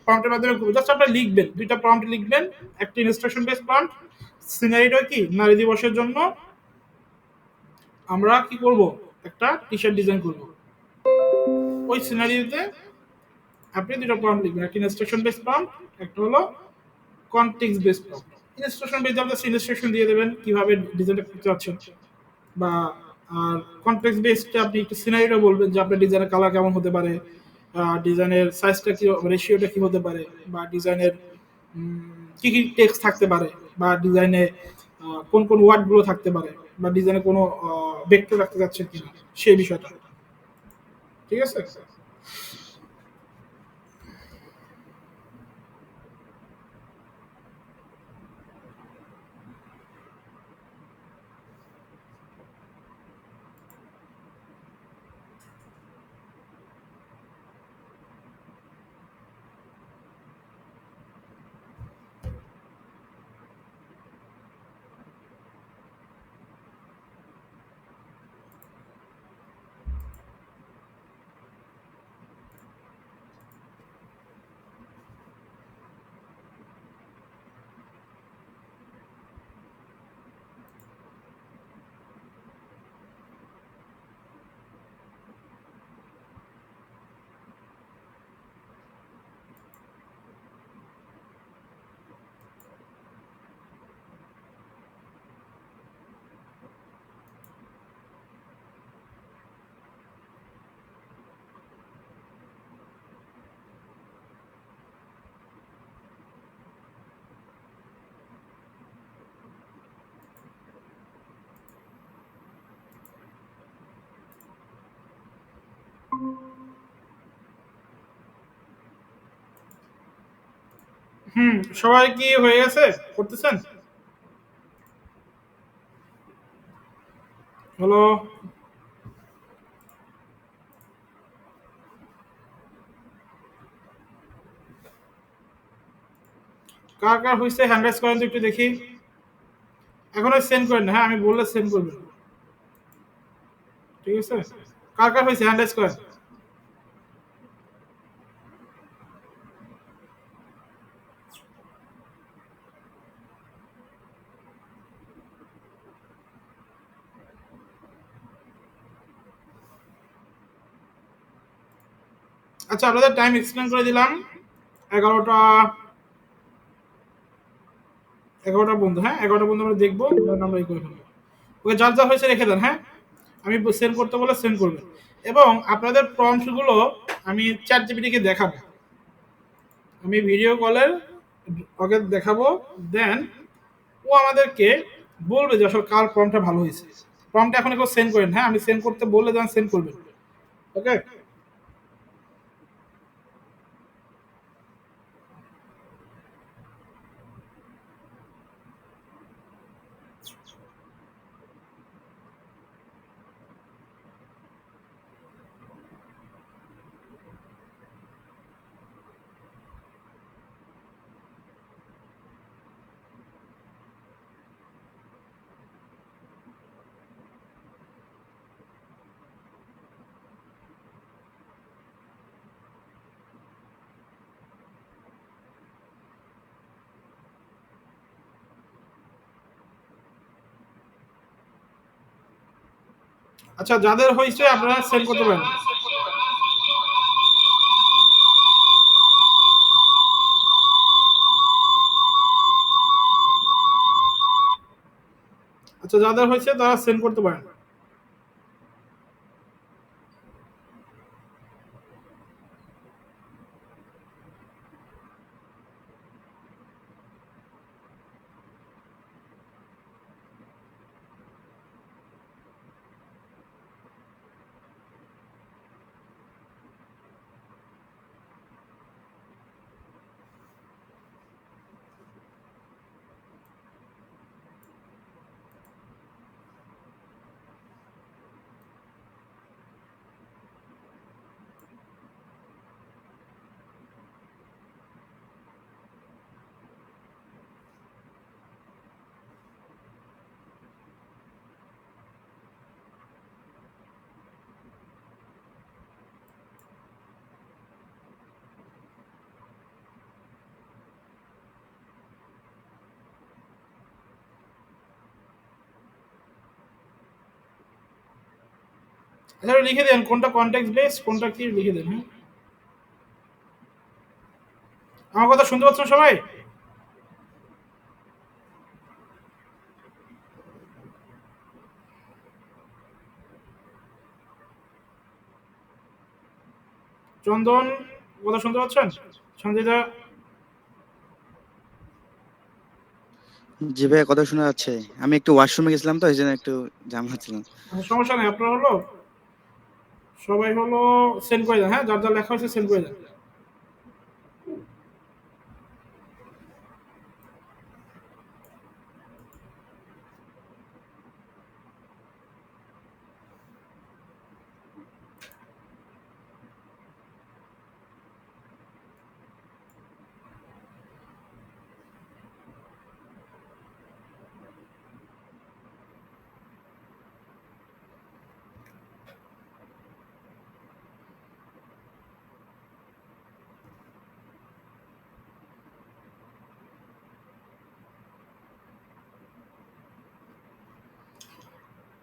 প্রম্পটের মাধ্যমে করবো। জাস্ট আপনারা লিখবেন, দুইটা প্রম্পট লিখবেন, একটা ইনস্ট্রাকশন বেস প্রম্পট, সিনারিটা কি নারী দিবসের জন্য আমরা কি করব, একটা টি শার্ট ডিজাইন করব, ওই সিনারিওতে আপনি দুটো প্রম্পট লিখবেন, একটা ইনস্ট্রাকশন বেস প্রম্পট, একটা হলো context base prompt. Instruction base আপনি ইনস্ট্রাকশন দিয়ে দেবেন কিভাবে ডিজাইনটা করতে চাচ্ছেন, বা আর কনটেক্সট বেসটা আপনি একটু সিনারিটা বলবেন যে আপনার ডিজাইনের কালার কেমন হতে পারে, ডিজাইনের সাইজটা কি, রেশিওটা কি হতে পারে, বা ডিজাইনের কি কি টেক্সট থাকতে পারে, বা ডিজাইনে কোন কোন ওয়ার্ডগুলো থাকতে পারে, বা ডিজাইনে কোনো ভেক্টর রাখতে যাচ্ছেন কিনা সেই বিষয়টা। ঠিক আছে? সবাই কি হয়ে গেছে, করতেছেন? হ্যালো, কার কার হয়েছে হ্যান্ড রাইজ করেন তো একটু দেখি। এখন সেন্ড করেন না, হ্যাঁ আমি বললে সেন্ড করবেন। ঠিক আছে, কার কার হয়েছে হ্যান্ড রাইজ করেন। আচ্ছা, আপনাদের টাইম এক্সটেন্ড করে দিলাম 11টা, 11টা বন্ধু, হ্যাঁ 11টা বন্ধু আমরা দেখবো, আমরা এই করে ফেলবো। ওকে, যার যা হয়েছে রেখে দেন, হ্যাঁ আমি সেন্ড করতে বলে সেন্ড করবেন। এবং আপনাদের প্রম্পটগুলো আমি চ্যাট জিপিটিকে দেখাবো, আমি ভিডিও কলের ওকে দেখাবো, দেন ও আমাদেরকে বলবে যে আসলে কার প্রম্পটটা ভালো হয়েছে। প্রম্পটটা এখন একটু সেন্ড করেন, হ্যাঁ আমি সেন্ড করতে বললে দেন সেন্ড করবেন। ওকে, আচ্ছা যাদের হয়েছে আপনারা সেন্ড করতে পারেন। আচ্ছা যাদের হয়েছে তারা সেন্ড করতে পারেন। আচ্ছা লিখে দেন কোনটা কনটেক্সট বেস কোনটা কি লিখে দেন। হ্যাঁ আমার কথা শুনতে পাচ্ছেন সবাই? চন্দন কথা শুনতে পাচ্ছেন? সঞ্জিতা? জি ভাইয়া কথা শোনা যাচ্ছে। আমি একটু ওয়াশরুমে গেছিলাম তো এই জন্য একটু জাম হচ্ছিল। আচ্ছা, সমস্যা নেই, আপনার হলো সবাই হলো সেন্ড করে দেন। হ্যাঁ যার যা লেখা হয়েছে সেন্ড করে দেন।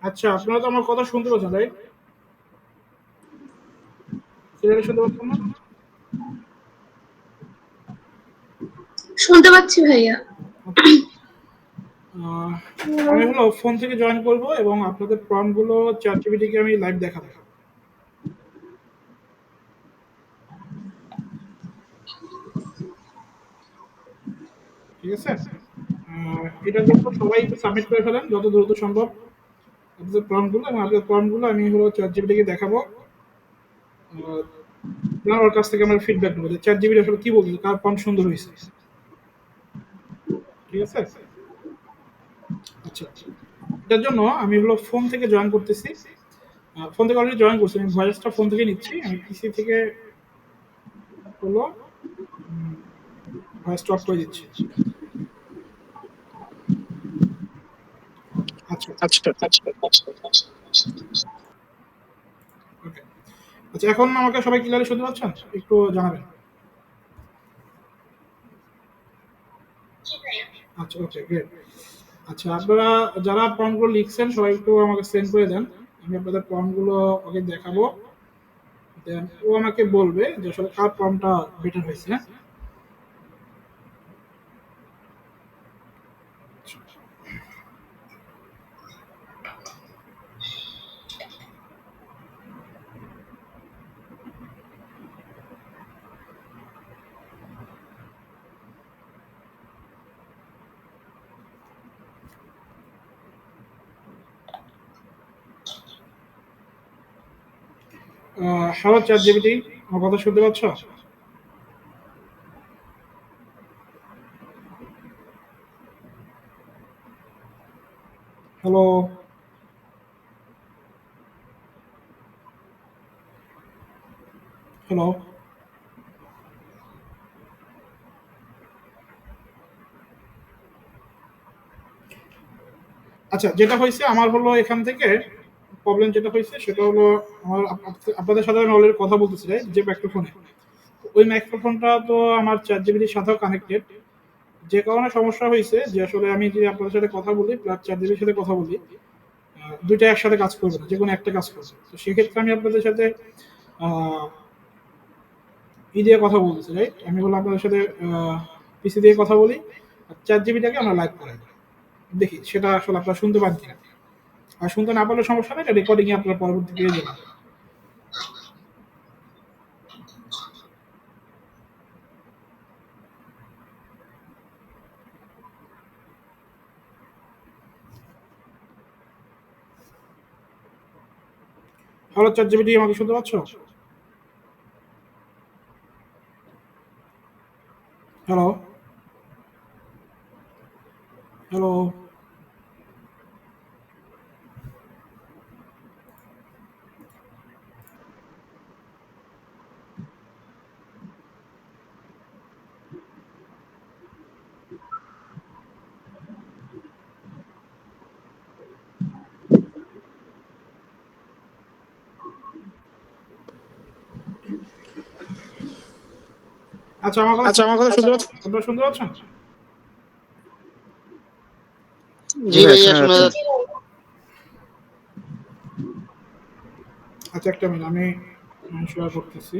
আচ্ছা আপনারা তো আমার কথা শুনতে পাচ্ছেন রাইট? ক্লিয়ারলি শুনতে পাচ্ছেন না? শুনতে পাচ্ছি ভাইয়া। আহ, আমি হলো ফোন থেকে জয়েন করব এবং আপনাদের প্রম্পট গুলো চ্যাটজিপিটিকে আমি লাইভ দেখাবো। ঠিক আছে? এটার জন্য সবাই একটু সাবমিট করে ফেলেন যত দ্রুত সম্ভব আপনাদের প্রম্পট গুলো, এবং আপনাদের প্রম্পট গুলো আমি হলো চ্যাটজিপিটিকে দেখাবো। আহ, ওর কাছ থেকে আমরা ফিডব্যাক নেবো যে চ্যাটজিপিটি আসলে কি বলছে, কার প্রম্পট সুন্দর হয়েছে। ঠিক আছে? আচ্ছা এটার জন্য আমি হলো ফোন থেকে জয়েন করতেছি। ফোন থেকে অলরেডি জয়েন করছি, আমি ভয়েসটা ফোন থেকে নিচ্ছি, আমি পিসি থেকে হলো ভয়েস স্টপ করে দিচ্ছি। আচ্ছা ওকে। আচ্ছা এখন আমাকে সবাই ক্লিয়ারলি শুনতে পাচ্ছেন? একটু জানাবেন। আচ্ছা ওকে গ্রেট। আচ্ছা আপনারা যারা প্রম্পটগুলো লিখছেন সবাই একটু আমাকে সেন্ড করে দেন, আমি আপনাদের প্রম্পটগুলো ওকে দেখাবো, দেন ও আমাকে বলবে যে আসলে কার প্রম্পটটা বেটার হয়েছে। হ্যাঁ হ্যালো চ্যাট জিপিটি, আমার কথা শুনতে পাচ্ছ? Hello hello. আচ্ছা যেটা হয়েছে আমার হলো এখান থেকে প্রবলেম যেটা হয়েছে সেটা হলো আমার আপনাদের সাথে আমি অলরেডি কথা বলতেছি right? যে মাইক্রোফোনে, ওই মাইক্রোফোনটা তো আমার চ্যাট জিপিটির সাথেও কানেক্টেড, যে কারণে সমস্যা হয়েছে যে আসলে আমি যে আপনাদের সাথে কথা বলি প্লাস চ্যাট জিপিটির সাথে কথা বলি, দুইটা একসাথে কাজ করবে না, যে কোনো একটা কাজ করবে। তো সেক্ষেত্রে আমি আপনাদের সাথে আহ, দিয়ে কথা বলতেছি রাইট, আমি হলো আপনাদের সাথে পিসি দিয়ে কথা বলি, আর চ্যাট জিপিটাকে আমরা লাইভ করাই, দেখি সেটা আসলে আপনারা শুনতে পান কিনা। আর শুনতে না পারলে সমস্যা নেই, এটা রেকর্ডিং এ আপনারা পরবর্তী পেয়ে যাবেন। হ্যালো চ্যাট জিপিটি, আমাকে শুনতে পাচ্ছ? Hello hello. আচ্ছা আমার কথা শুনতে পাচ্ছেন? আপনারা শুনতে পাচ্ছেন? জি জি ভাই ভাইয়া শোনা শোনা যাচ্ছে। যাচ্ছে। আচ্ছা একটা মিনিট, আমি শেয়ার করতেছি।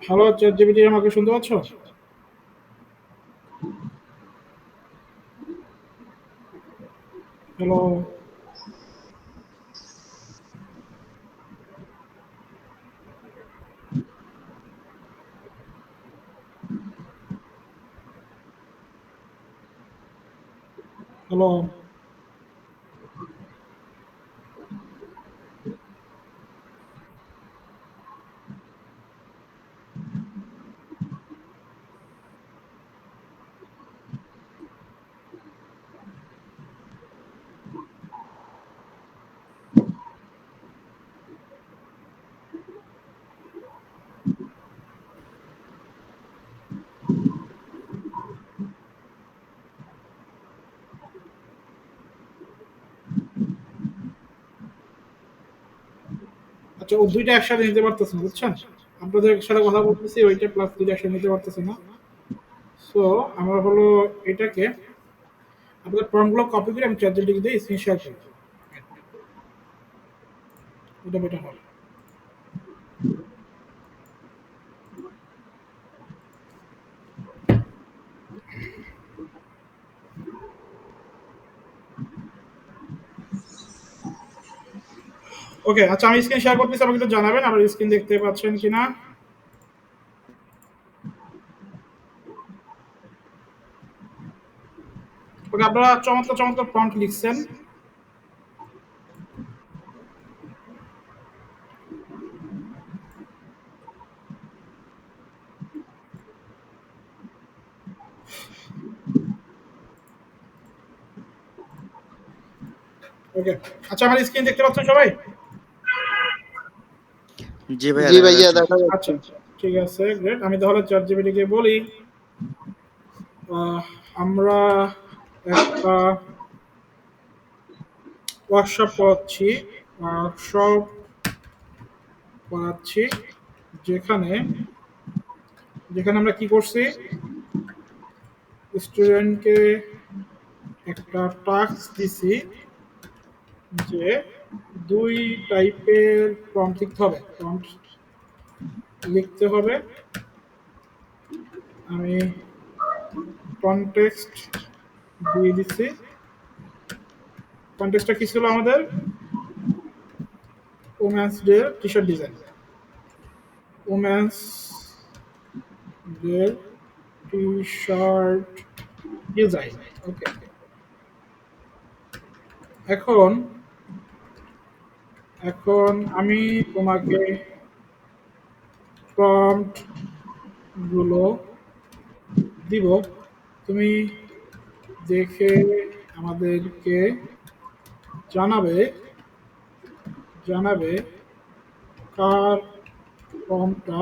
হ্যালো চ্যাট জিপিটি, আমাকে শুনতে পাচ্ছ? Hello, hello. আচ্ছা, ও দুইটা একসাথে নিতে পারতেছে না, বুঝছেন? আপনাদের সাথে কথা বলতেছি, ওইটা প্লাস দুইটা একসাথে নিতে পারতেছে না। সো আমরা হলো এটাকে, আপনাদের ফর্মগুলো কপি করে আমি চ্যাট জিপিটি দিয়ে স্ক্রিন শেয়ার করি, এটা বেটার হবে। ওকে, আচ্ছা আমি স্ক্রিন শেয়ার করতেছি, আমাকে একটু জানাবেন আমার স্ক্রিন দেখতে পাচ্ছেন কিনা। ওকে, আপনারা চমৎকার চমৎকার প্রম্পট লিখছেন। ওকে, আচ্ছা আমার স্ক্রিন দেখতে পাচ্ছেন সবাই? জি ভাইয়া, জি দেখা ভাইয়া যাচ্ছে। দেখা আচ্ছা, যাচ্ছে। ঠিক আছে, গ্রেট। আমি তাহলে চ্যাট জিপিটিকে বলি, আহ, আমরা একটা ওয়ার্কশপ করাচ্ছি, ওয়ার্কশপ করাচ্ছি যেখানে যেখানে আমরা কি করছি, স্টুডেন্টকে একটা টাস্ক দিছি যে দুই টাইপের প্রম্পট লিখতে হবে, প্রম্পট লিখতে হবে। আমি কনটেক্সট দিয়ে দিচ্ছি। কনটেক্সটটা কি ছিল আমাদের? Women's day T shirt design, women's day T shirt design. Okay, এখন এখন আমি তোমাকে প্রম্পট গুলো দিব, তুমি দেখে আমাদেরকে জানাবে জানাবে কার প্রম্পটটা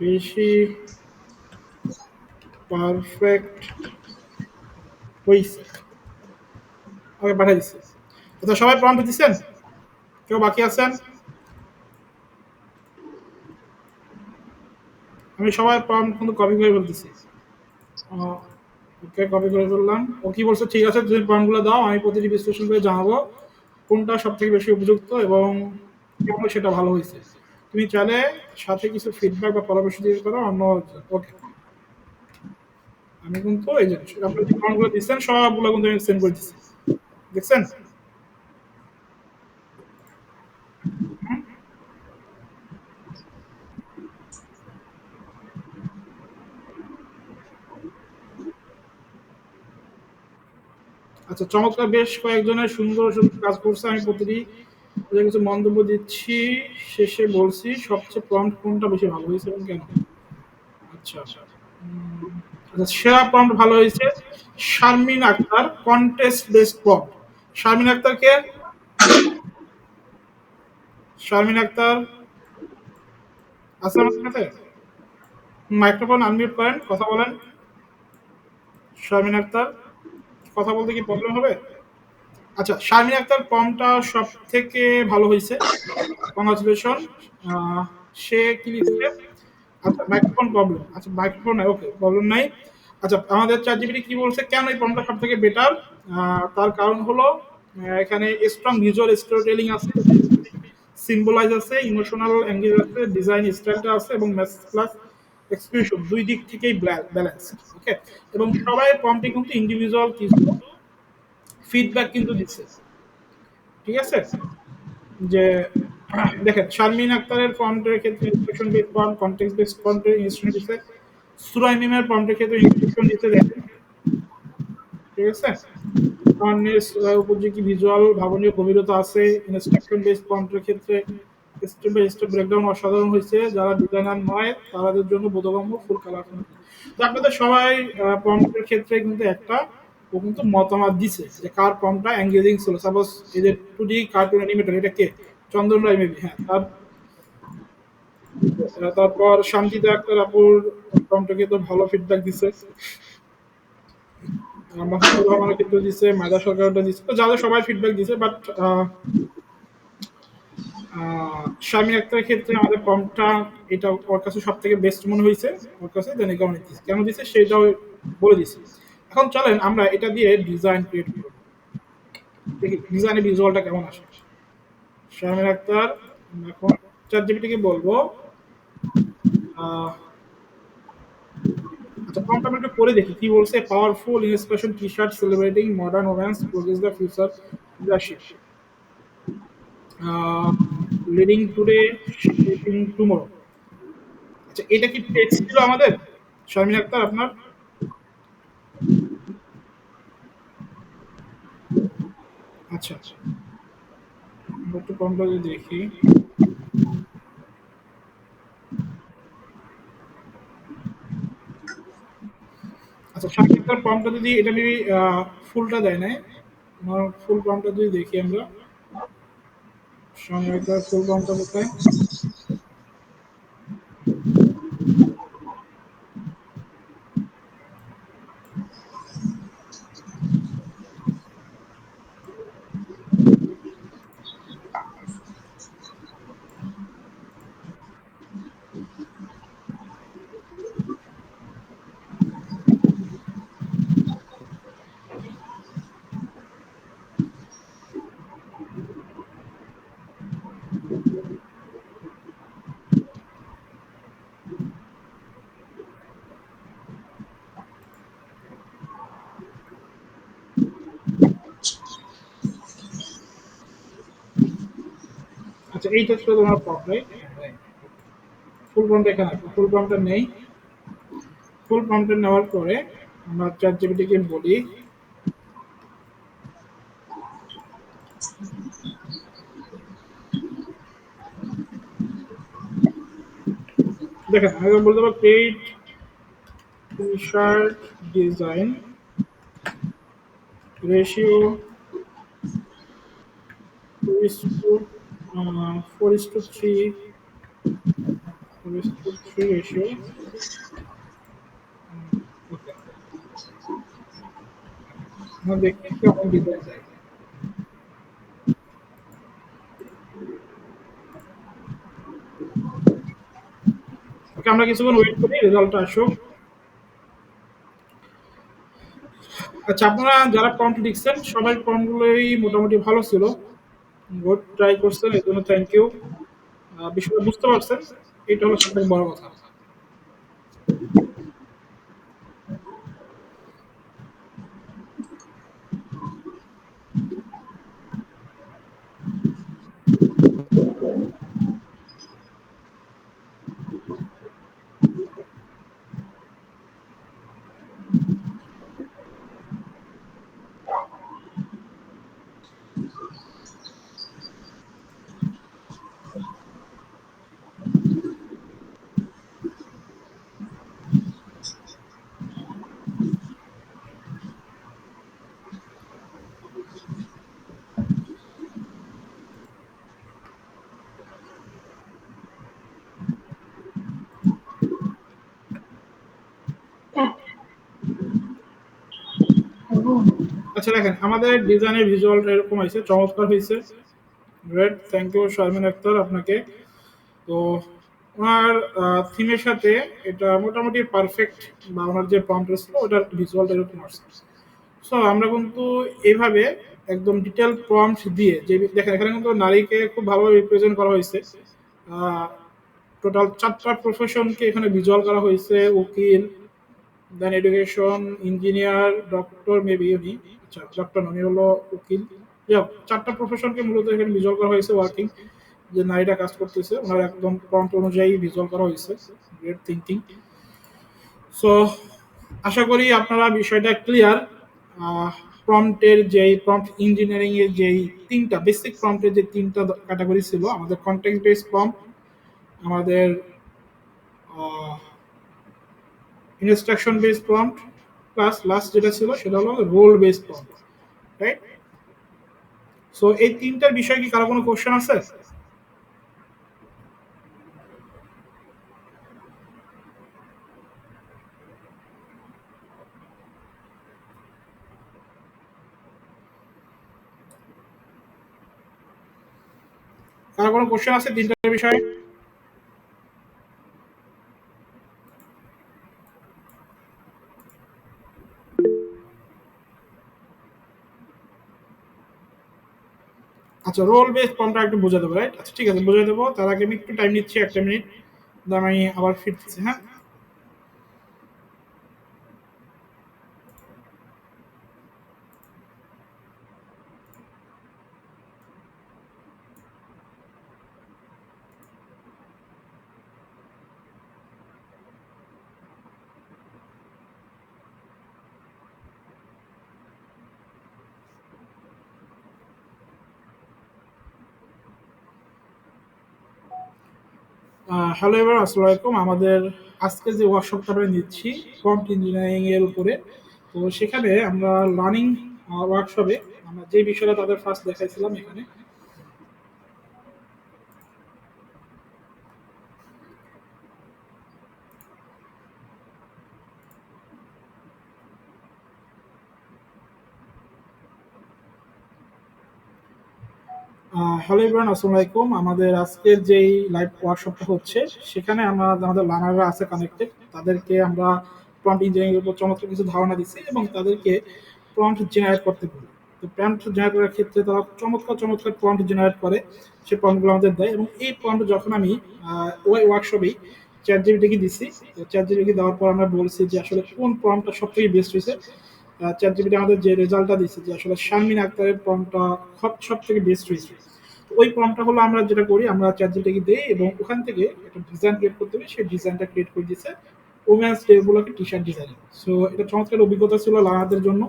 বেশি পারফেক্ট হয়েছে। ওকে, পাঠিয়ে দিচ্ছি। আচ্ছা, সবাই প্রম্পট দিচ্ছেন? কেউ বাকি আছেন? আমি সবাই প্রম্পট কিন্তু কপি করে বলতেছি। ওকে, কপি করে ফেললাম। ও কি বলছে, ঠিক আছে তুমি প্রম্পটগুলো দাও, আমি প্রতিটি বিশ্লেষণ করে জানাবো কোনটা সব থেকে বেশি উপযুক্ত এবং কেন সেটা ভালো হয়েছে। তুমি চাইলে সাথে কিছু ফিডব্যাক বা পরামর্শ দিতে পারো অন্য। ওকে, আমি কিন্তু এই যে আপনি যে প্রম্পটগুলো দিচ্ছেন সবগুলো কিন্তু আমি সেন্ড করে দিচ্ছি, দেখছেন? আচ্ছা, চমৎকার, বেশ কয়েকজনের সুন্দর সুন্দর কাজ করছে। আমি প্রতিটি ওদের কিছু মন্তব্য দিচ্ছি, শেষে বলছি সবচেয়ে প্রম্পট কোনটা বেশি ভালো হয়েছে এবং কেন। আচ্ছা, আচ্ছা, সেরা প্রম্পট ভালো হয়েছে Sharmin Akter, contest based prompt. Sharmin Akter কে? শারমিন আক্তার আছে আমাদের সাথে? মাইক্রোফোন আনমিউট করেন, কথা বলেন। শারমিন আক্তার, কথা বলতে কি প্রবলেম হবে? আচ্ছা, শারমিন আক্তার ফর্মটা সব থেকে ভালো হয়েছে, কংগ্রাচুলেশন। সে কি লিখছে? আচ্ছা, মাইক্রোফোন প্রবলেম, আচ্ছা মাইক্রোফোন নাই, ওকে প্রবলেম নাই। আচ্ছা, আমাদের চ্যাট জিপিটি কি বলছে কেন এই ফর্মটা সব থেকে বেটার? তার কারণ হলো এখানে স্ট্রং ভিজুয়াল স্টোরি টেলিং আছে, সিম্বলাইজ আছে, ইমোশনাল এঙ্গেজ আছে, ডিজাইন স্টাইলটা আছে এবং মেসেজ প্লাস এক্সপ্রেশন দুই দিক থেকেই ব্যালেন্স। ওকে, এবং সবাই প্রম্পটে কিন্তু ইন্ডিভিজুয়াল কিছু ফিডব্যাক কিন্তু দিচ্ছে, ঠিক আছে? যে দেখেন শারমিন আক্তারের প্রম্পটের ক্ষেত্রে instruction based prompt, context based প্রম্পটের ইনস্ট্রাকশন দিচ্ছে, সুরাইমিমের প্রম্পটের ক্ষেত্রে ইনস্ট্রাকশন দিচ্ছে, দেখেন, ঠিক আছে? কারণের উপযোগী ভিজুয়াল ভাবনীয় গভীরতা আছে। ইনস্ট্রাকশন বেসড প্রম্পটের ক্ষেত্রে স্টেপ বাই স্টেপ ব্রেকডাউন অসাধারণ হয়েছে, যারা ডিজাইনার নয় তাদের জন্য বোধগম্য, ফুল কালারফুল। তো আপনাদের সবাই প্রম্পটের ক্ষেত্রে কিন্তু একটা ও কিন্তু মতামত দিছে যে কার প্রম্পটটা এঙ্গেজিং ছিল। সাপোজ এই যে 2D কার্টুন অ্যানিমেটর, এটা কে? চন্দন রায় মেবি, হ্যাঁ। তারপর শান্তিদা আক্তার আপুর প্রম্পটকে তো ভালো ফিডব্যাক দিছে, মাহমুদুর রহমানের ক্ষেত্রে দিছে, মায়দা সরকারটা দিছে, তো যাদের সবাই ফিডব্যাক দিছে। বাট শারমিন আক্তারের ক্ষেত্রে আমাদের প্রম্পটটা এটা ওর কাছে সব থেকে বেস্ট মনে হয়েছে, ওর কাছে দেন এই কারণে দিছে, কেন দিছে সেটাও বলে দিছে। এখন চলেন আমরা এটা দিয়ে ডিজাইন ক্রিয়েট করব, দেখি ডিজাইনের ভিজুয়ালটা কেমন আসে। শারমিন আক্তার, এখন চ্যাট জিপিটিকে বলবো আচ্ছা প্রম্পট আমরা একটু পড়ে দেখি কি বলছে। Powerful inspiration T shirt celebrating modern romance progress the future leadership, leading today shaping tomorrow. আচ্ছা, এটা কি টেক্সট ছিল আমাদের শারমিন আক্তার আপনার? আচ্ছা আচ্ছা, একটু প্রম্পটটা যদি দেখি। আচ্ছা, শারমিন আক্তার প্রম্পটটা যদি এটা মেবি ফুলটা দেয় নাই, আমার ফুল প্রম্পটটা যদি দেখি আমরা, শারমিন আক্তার ফুল প্রম্পটটা কোথায়? আচ্ছা, এইটা ছিল তোমার প্রম্পট, রাইট? ফুল প্রম্পট এখানে, ফুল প্রম্পটটা নেই। ফুল প্রম্পটটা নেওয়ার পরে আমরা চ্যাট জিপিটিকে বলি দেখেন আমি বলতে পারবো create T shirt design ratio 4:3 ratio. Okay, আমরা দেখি কেমন ডিজাইন যায়। ওকে, আমরা কিছুক্ষণ ওয়েট করি রেজাল্টটা আসুক। আচ্ছা, আপনারা যারা প্রম্পট লিখছেন সবাই প্রম্পটগুলোই মোটামুটি ভালো ছিল, গুড ট্রাই করছেন, এর জন্য থ্যাংক ইউ। বিষয়টা বুঝতে পারছেন, এটা হলো সবথেকে বড় কথা। আচ্ছা দেখেন আমাদের ডিজাইনের ভিজুয়ালটা এরকম হয়েছে, চমৎকার হয়েছে। Great, thank you Sharmin Akter আপনাকে। তো ওনার থিমের সাথে এটা মোটামুটি পারফেক্ট, বা ওনার যে প্রম্পট ছিল ওটার ভিজুয়ালটা এরকম আসছে। সো আমরা কিন্তু এইভাবে একদম ডিটেল প্রম্পট দিয়ে, যে দেখেন এখানে কিন্তু নারীকে খুব ভালোভাবে রিপ্রেজেন্ট করা হয়েছে। টোটাল 4টা প্রফেশনকে এখানে ভিজুয়াল করা হয়েছে, উকিল, then education, engineer, doctor, maybe উনি, আচ্ছা ডক্টর উনি হলো উকিল। যাক 4টা প্রফেশনকে মূলত এখানে ভিজুয়াল করা হয়েছে ওয়ার্কিং, যে নারীরা কাজ করতেছে ওনার একদম প্রম্পট অনুযায়ী ভিজুয়াল করা হয়েছে। Great thinking. সো আশা করি আপনারা বিষয়টা ক্লিয়ার। প্রম্পটের যেই প্রম্পট ইঞ্জিনিয়ারিং এর যেই 3টা বেসিক প্রম্পটের যে 3টা ক্যাটাগরি ছিল, আমাদের কন্টেন্ট বেস প্রম্পট, আমাদের instruction base prompt, plus last যেটা ছিল সেটা হলো role base prompt, right? So এই 3টার বিষয়ে কি কারো কোনো কোশ্চেন আছে? কারো কোনো কোশ্চেন আছে 3টার বিষয়ে? আচ্ছা রোল বেস প্রম্পটটা একটু বুঝে দেবো, রাইট? আচ্ছা ঠিক আছে বুঝে দেবো, তার আগে আমি একটু টাইম নিচ্ছি, 1টা মিনিট, আমি আবার ফিরতেছি। হ্যাঁ হ্যালো এবার আসসালামু আলাইকুম। আমাদের আজকে যে ওয়ার্কশপটা আমরা নিচ্ছি প্রম্পট ইঞ্জিনিয়ারিং এর উপরে, তো সেখানে আমরা লার্নিং ওয়ার্কশপে আমরা যে বিষয়টা তাদের ফার্স্ট দেখাইছিলাম এখানে, হ্যালো এভরিওয়ান আসসালামু আলাইকুম। আমাদের আজকের যেই লাইভ ওয়ার্কশপটা হচ্ছে সেখানে আমরা আমাদের লার্নাররা আছে কানেক্টেড, তাদেরকে আমরা প্রম্পট ইঞ্জিনিয়ারিং এর উপর চমৎকার কিছু ধারণা দিচ্ছি এবং তাদেরকে প্রম্পট জেনারেট করতে বলি। তো প্রম্পট জেনারেট করার ক্ষেত্রে তারা চমৎকার চমৎকার প্রম্পট জেনারেট করে, সেই প্রম্পটগুলো আমাদের দেয় এবং এই প্রম্পট যখন আমি ওই ওয়ার্কশপেই চ্যাট জিপিটিকে দিচ্ছি, তো চ্যাট জিপিটিকে দেওয়ার পর আমরা বলছি যে আসলে কোন প্রম্পটটা সব থেকে বেস্ট হয়েছে। চ্যাট জিপিটি আমাদের যে রেজাল্টটা দিচ্ছে যে আসলে শারমিন আক্তারের প্রম্পটটা সব থেকে বেস্ট হয়েছে। ওই প্রম্পটটা হলো আমরা যেটা করি, আমরা চ্যাটজিপিটিকে দেই এবং ওখান থেকে একটা ডিজাইন ক্রিয়েট করতে হবে, সেই ডিজাইনটা ক্রিয়েট করে দিচ্ছে ওমেন্স ডে উপলক্ষে টি শার্ট ডিজাইন। সো এটা চমৎকার অভিজ্ঞতা ছিল লার্নারদের জন্য।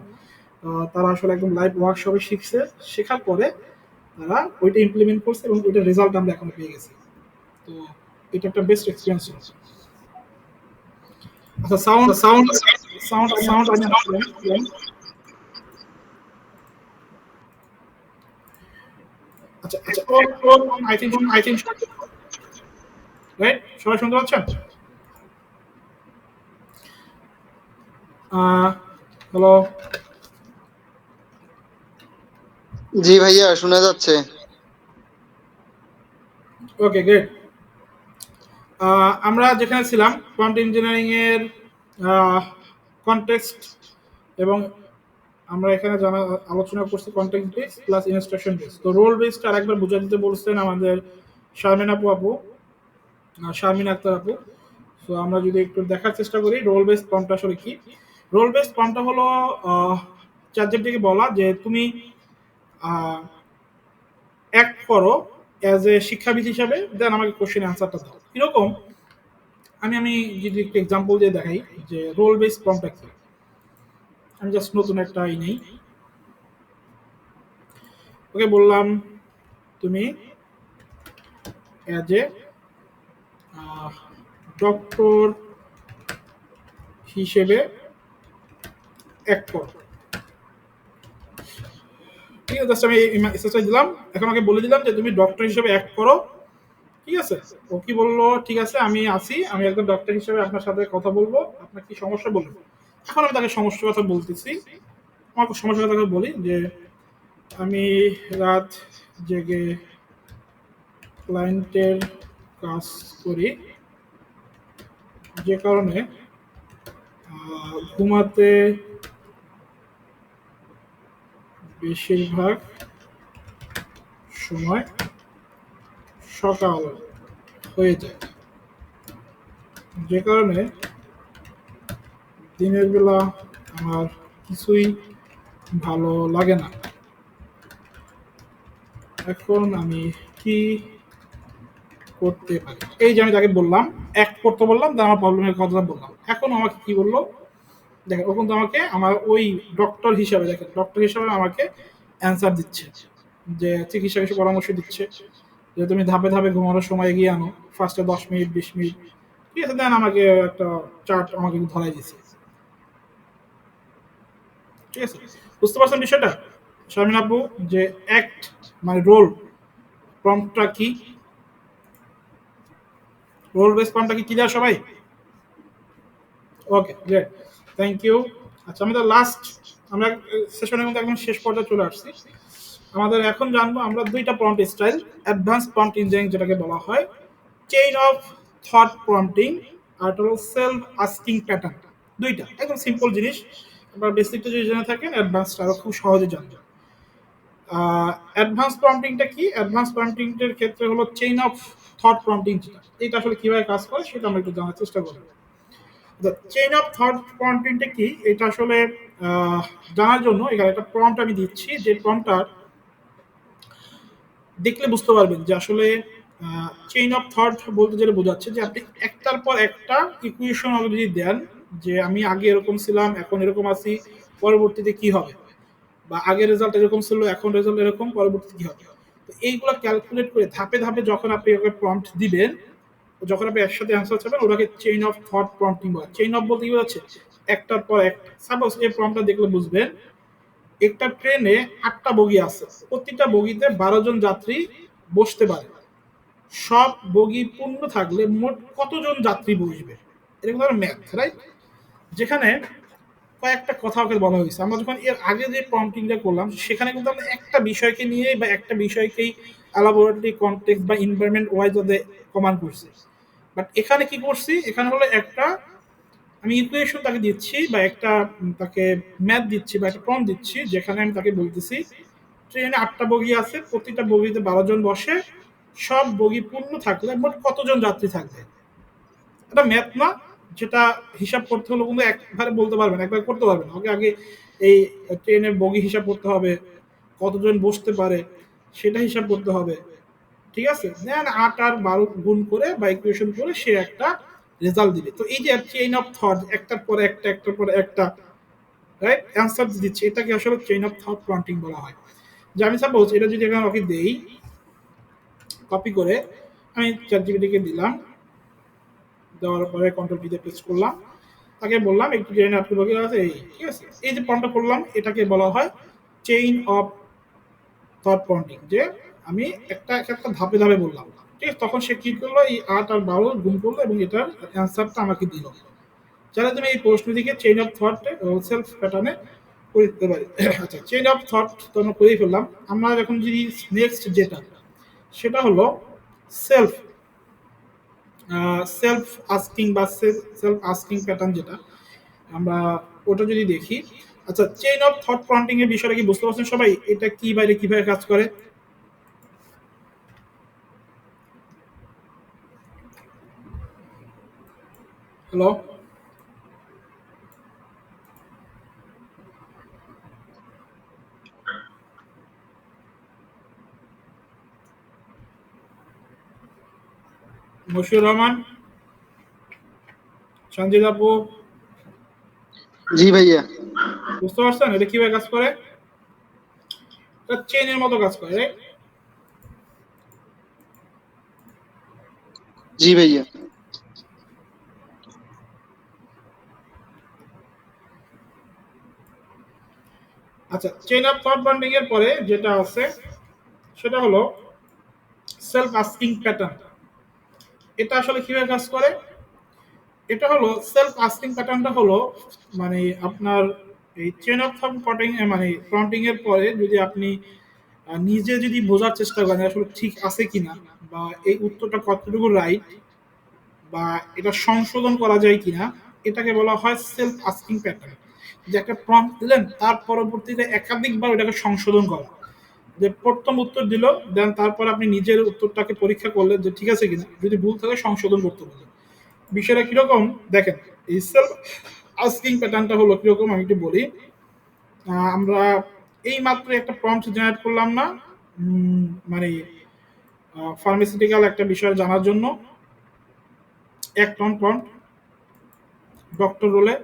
তারা আসলে একদম লাইভ ওয়ার্কশপে শিখছে, শেখার পরে তারা ওইটা ইমপ্লিমেন্ট করছে এবং ওইটার রেজাল্ট আমরা এখন পেয়ে গেছি। তো এটা একটা বেস্ট এক্সপিরিয়েন্স ছিল। আচ্ছা সাউন্ড সাউন্ড সাউন্ড সাউন্ড আমি আচ্ছা আচ্ছা আই থিঙ্ক রাইট, সবাই শুনতে পাচ্ছেন? হ্যালো, জি ভাইয়া শোনা যাচ্ছে। Okay great. আমরা যেখানে ছিলাম প্রম্পট ইঞ্জিনিয়ারিং এর কনটেক্সট, এবং আমরা এখানে জানা আলোচনা করছি context base plus instruction base. তো রোল বেসটা আরেকবার বুঝিয়ে দিতে বলছেন আমাদের শারমিন শারমিন আক্তার আপু। তো আমরা যদি একটু দেখার চেষ্টা করি রোল বেস প্রম্পট আসলে কি। রোল বেস প্রম্পটটা হলো চ্যাটজিপিটিকে বলা যে তুমি অ্যাক্ট করো অ্যাজ এ শিক্ষাবিদ হিসাবে, দেন আমাকে কোশ্চেন অ্যান্সারটা দাও। এরকম আমি যদি একটু এক্সাম্পল দিয়ে দেখাই যে রোল বেস প্রম্পটটা কি। আমি জাস্ট নতুন একটা নেই, ওকে বললাম তুমি অ্যাজ এ ডক্টর হিসেবে অ্যাক্ট করো। ঠিক আছে, জাস্ট আমি এক্সারসাইজ দিলাম। এখন আমাকে বলে দিলাম যে তুমি ডক্টর হিসেবে অ্যাক্ট করো। ঠিক আছে, ও কি বললো, ঠিক আছে আমি আছি, আমি একজন ডক্টর হিসেবে আপনার সাথে কথা বলবো, আপনার কি সমস্যা বলবো। এখন আমি তাকে সমস্যার কথা বলতেছি, আমার সমস্যার কথা বলি যে আমি রাত জেগে ক্লায়েন্টের কাজ করি, যে কারণে ঘুমাতে বেশিরভাগ সময় সকাল হয়ে যায়, যে কারণে দিনের বেলা আমার কিছুই ভালো লাগে না। এখন আমি কি করতে পারি? এই যে আমি তাকে বললাম, এক করতে বললাম, তার আমার প্রবলেমের কথা বললাম। এখন আমাকে কি বললো দেখেন, ও কিন্তু আমাকে আমার ওই ডক্টর হিসাবে, দেখেন ডক্টর হিসাবে আমাকে অ্যান্সার দিচ্ছে, যে চিকিৎসা কিছু পরামর্শ দিচ্ছে যে তুমি ধাপে ধাপে ঘুমানোর সময় এগিয়ে আনো, ফার্স্টে 10 মিনিট 20 মিনিট, ঠিক আছে, দেন আমাকে একটা চার্ট আমাকে ধরাই দিচ্ছে, ঠিক আছে। বুঝতে পারছেন বিষয়টা শারমিন আপু, যে অ্যাক্ট মানে রোল প্রম্পটটা কি, রোল বেস প্রম্পটটা কি ক্লিয়ার সবাই? ওকে, গ্রেট, থ্যাংক ইউ। আচ্ছা, আমাদের লাস্ট, আমরা সেশনের মধ্যে একদম শেষ পর্যায়ে চলে আসছি। আমাদের এখন জানবো আমরা দুইটা prompt style, advance prompt engineering যেটাকে বলা হয়, চেইন অফ থট প্রম্পটিং, আর হলো সেলফ আস্কিং প্যাটার্ন। দুইটা একদম সিম্পল জিনিস, আপনারা বেসিকটা যদি জেনে থাকেন অ্যাডভান্সটা আরো খুব সহজে জানবেন। অ্যাডভান্স প্রম্পটিংটা কি? অ্যাডভান্স প্রম্পটিংয়ের ক্ষেত্রে হলো চেইন অফ থট প্রম্পটিং, যেটা এটা আসলে কিভাবে কাজ করে সেটা আমরা একটু জানার চেষ্টা করব। চেইন অফ থট প্রম্পটিংটা কি, এটা আসলে জানার জন্য এখানে একটা প্রম্পট আমি দিচ্ছি, যে প্রম্পটটা দেখলে বুঝতে পারবেন যে আসলে চেইন অফ থট বলতে যেটা বোঝাচ্ছে যে আপনি একটার পর একটা ইকুয়েশন যদি দেন, যে আমি আগে এরকম ছিলাম, এখন এরকম আছি, পরবর্তীতে কি হবে, বা আগের রেজাল্ট এরকম ছিল, এখন রেজাল্ট এরকম, পরবর্তীতে কি হবে। তো এইগুলো ক্যালকুলেট করে ধাপে ধাপে যখন আপনি ওকে প্রম্পট দিবেন, যখন আপনি একসাথে অ্যান্সার চাবেন, ওটাকে চেইন অফ থট প্রম্পটিং বলে। চেইন অফ বলতে কি বোঝাচ্ছে? একটার পর একটা। সাপোজ এই প্রম্পটটা দেখলে বুঝবেন, একটা ট্রেনে 8টা বগি আছে, প্রতিটা বগিতে 12 জন যাত্রী বসতে পারে। সব বগি পূর্ণ থাকলে মোট কতজন যাত্রী বসবে, এরকম ধরনের ম্যাথ, রাইট? যেখানে কয়েকটা কথা ওকে বলা হয়েছে। আমরা যখন এর আগে যে প্রম্পটিংটা করলাম, সেখানে কিন্তু আমরা একটা বিষয়কে নিয়ে বা একটা বিষয়কেই এলাবোরেটরি কনটেক্সট বা এনভায়রনমেন্ট ওয়াইজ ওদের কমান্ড করছি। বাট এখানে কি করছি, এখানে হলো একটা আমি ইকুয়েশন তাকে দিচ্ছি, বা একটা তাকে ম্যাথ দিচ্ছি, বা একটা প্রম্পট দিচ্ছি, যেখানে আমি তাকে বলতেছি ট্রেনে 8টা বগি আছে, প্রতিটা বগিতে 12 জন বসে, সব বগি পূর্ণ থাকলে মোট কতজন যাত্রী থাকবে। এটা ম্যাথ না, যেটা হিসাব করতে হলো কিন্তু একবারে বলতে পারবেন, একবার করতে পারবেন। ওকে আগে এই ট্রেনের বগি হিসাব করতে হবে, কতজন বসতে পারে সেটা হিসাব করতে হবে, ঠিক আছে। দেন 8 আর 12 গুণ করে বা ইকুয়েশন করে সে একটা রেজাল্ট দিবে। তো এই যে চেইন অফ থট, একটার পরে একটা, একটার পরে একটা, রাইট, অ্যান্সার দিচ্ছে, এটাকে আসলে চেইন অফ থট প্রম্পটিং বলা হয়। যে আমি সাপোজ এটা যদি এখানে ওকে দেই, কপি করে আমি চ্যাটজিপিটিকে দিলাম, দেওয়ার পরে কন্ট্রোল টিতে প্রেস করলাম, তাকে বললাম একটু জেনে আপনি বগে আছে এই, ঠিক আছে। এই যে প্রম্পটটা করলাম, এটাকে বলা হয় চেইন অফ থট প্রম্পটিং, যে আমি একটা একটা ধাপে ধাপে বললাম, ঠিক আছে। তখন সে কি করলো, এই 8 আর 12 গুণ করলো এবং এটার অ্যান্সারটা আমাকে দিল। যারা তুমি এই প্রশ্নটিকে চেইন অফ থট সেলফ প্যাটার্নে করে দিতে পারি। আচ্ছা, চেইন অফ থট তো আমরা করেই ফেললাম। আমরা এখন যদি নেক্সট যেটা, সেটা হলো সেলফ সেলফ আস্কিং বা সেলফ আস্কিং প্যাটার্ন, যেটা আমরা ওটা যদি দেখি। আচ্ছা, চেইন অফ থট প্রম্পটিং এর বিষয়টা কি বুঝতে পারছেন সবাই? এটা কি বাইরে কিভাবে কাজ করে? হ্যালো, মশিউর রহমান, সঞ্জিত আপু, জি ভাইয়া। বুঝতে পারছেন এটা কিভাবে কাজ করে? এটা চেইনের মতো কাজ করে, right? জি ভাইয়া। আচ্ছা, চেইন অফ থট প্রম্পটিং এর পরে যেটা আছে সেটা হলো সেলফ আস্কিং প্যাটার্ন। এটা আসলে কিভাবে কাজ করে? এটা হলো সেলফ আস্কিং প্যাটার্নটা হলো মানে আপনার এই চেন অফ থট মানে প্রম্পটিং এর পরে যদি আপনি নিজে যদি বোঝার চেষ্টা করেন আসলে ঠিক আছে কিনা, বা এই উত্তরটা কতটুকু রাইট, বা এটা সংশোধন করা যায় কিনা, এটাকে বলা হয় সেলফ আস্কিং প্যাটার্ন। যে একটা প্রম্পট দিলেন, তার পরবর্তীতে একাধিকবার ওটাকে সংশোধন করা। যে প্রথম উত্তর দিল, দেন তারপর আপনি নিজের উত্তরটাকে পরীক্ষা করলেন যে ঠিক আছে কিনা, যদি ভুল থাকে সংশোধন করতে বললেন। বিষয়টা কিরকম দেখেন, এই সেলফ আস্কিং প্যাটার্নটা হলো কিরকম আমি একটু বলি। আমরা এই মাত্র একটা প্রম্পট জেনারেট করলাম না, মানে ফার্মাসিউটিক্যাল একটা বিষয় জানার জন্য 1 টন প্রম্পট ডক্টর রোলে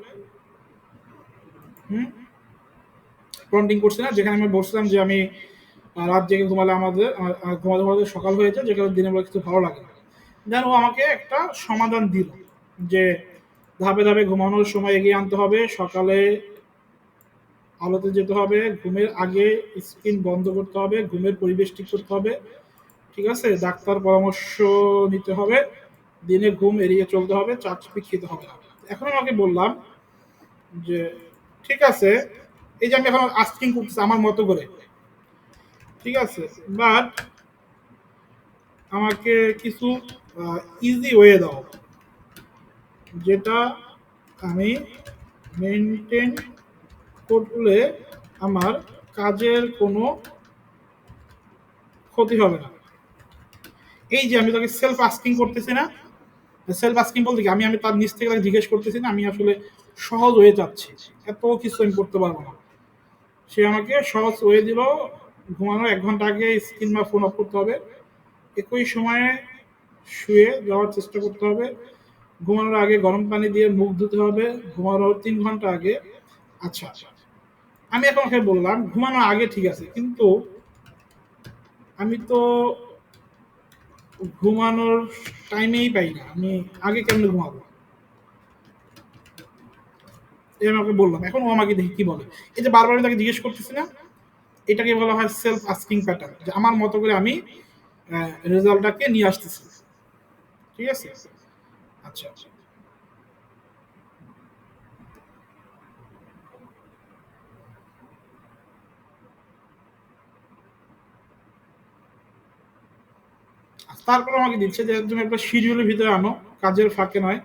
প্রম্পটিং করছি না, যেখানে আমি বলছিলাম যে আমি রাত জেগে ঘুমালে আমাদের ঘুমাতে ঘুমাতে সকাল হয়ে যায়, যেখানে দিনের বেলা কিছু ভালো লাগে না। দেন ও আমাকে একটা সমাধান দিল যে ধাপে ধাপে ঘুমানোর সময় এগিয়ে আনতে হবে, সকালে আলোতে যেতে হবে, ঘুমের আগে স্ক্রিন বন্ধ করতে হবে, ঘুমের পরিবেশ ঠিক করতে হবে, ঠিক আছে, ডাক্তার পরামর্শ নিতে হবে, দিনে ঘুম এড়িয়ে চলতে হবে, চাকরি খেতে হবে না। এখন আমাকে বললাম যে ঠিক আছে, এই যে আমি এখন আস্কিং করতেছি আমার মতো করে, ঠিক আছে, বাট আমাকে কিছু ইজি ওয়ে দাও যেটা আমি মেনটেন করলে আমার কাজের কোনো ক্ষতি হবে না। এই যে আমি তাকে সেলফ আস্কিং করতেছি না, সেলফ আস্কিং বলতে কি, আমি তার নিচ থেকে তাকে জিজ্ঞেস করতেছি না, আমি আসলে সহজ হয়ে যাচ্ছি, এত কিছু আমি করতে পারবো না। সে আমাকে সহজ ওয়ে দিল, ঘুমানোর 1 ঘন্টা আগে স্ক্রিন বা ফোন অফ করতে হবে, একই সময়ে শুয়ে যাওয়ার চেষ্টা করতে হবে, ঘুমানোর আগে গরম পানি দিয়ে মুখ ধুতে হবে, ঘুমানোর 3 ঘন্টা আগে। আচ্ছা, আমি এখন ওকে বললাম ঘুমানোর আগে ঠিক আছে, কিন্তু আমি তো ঘুমানোর টাইমেই পাই না, আমি আগে কেমনে ঘুমাবো? এই আমি ওকে বললাম। এখন ও আমাকে দেখি কি বলে। এই যে বারবার আমি তাকে জিজ্ঞেস করতেছি না, এটাকে বলা হয় সেলফ আস্কিং প্যাটার্ন, যে আমার মতো করে আমি রেজাল্টটাকে নিয়ে আসতেছি, ঠিক আছে। আচ্ছা, তারপরে আমাকে দিচ্ছে যে তুমি একটা শিডিউলের ভিতরে আনো, কাজের ফাঁকে নয়,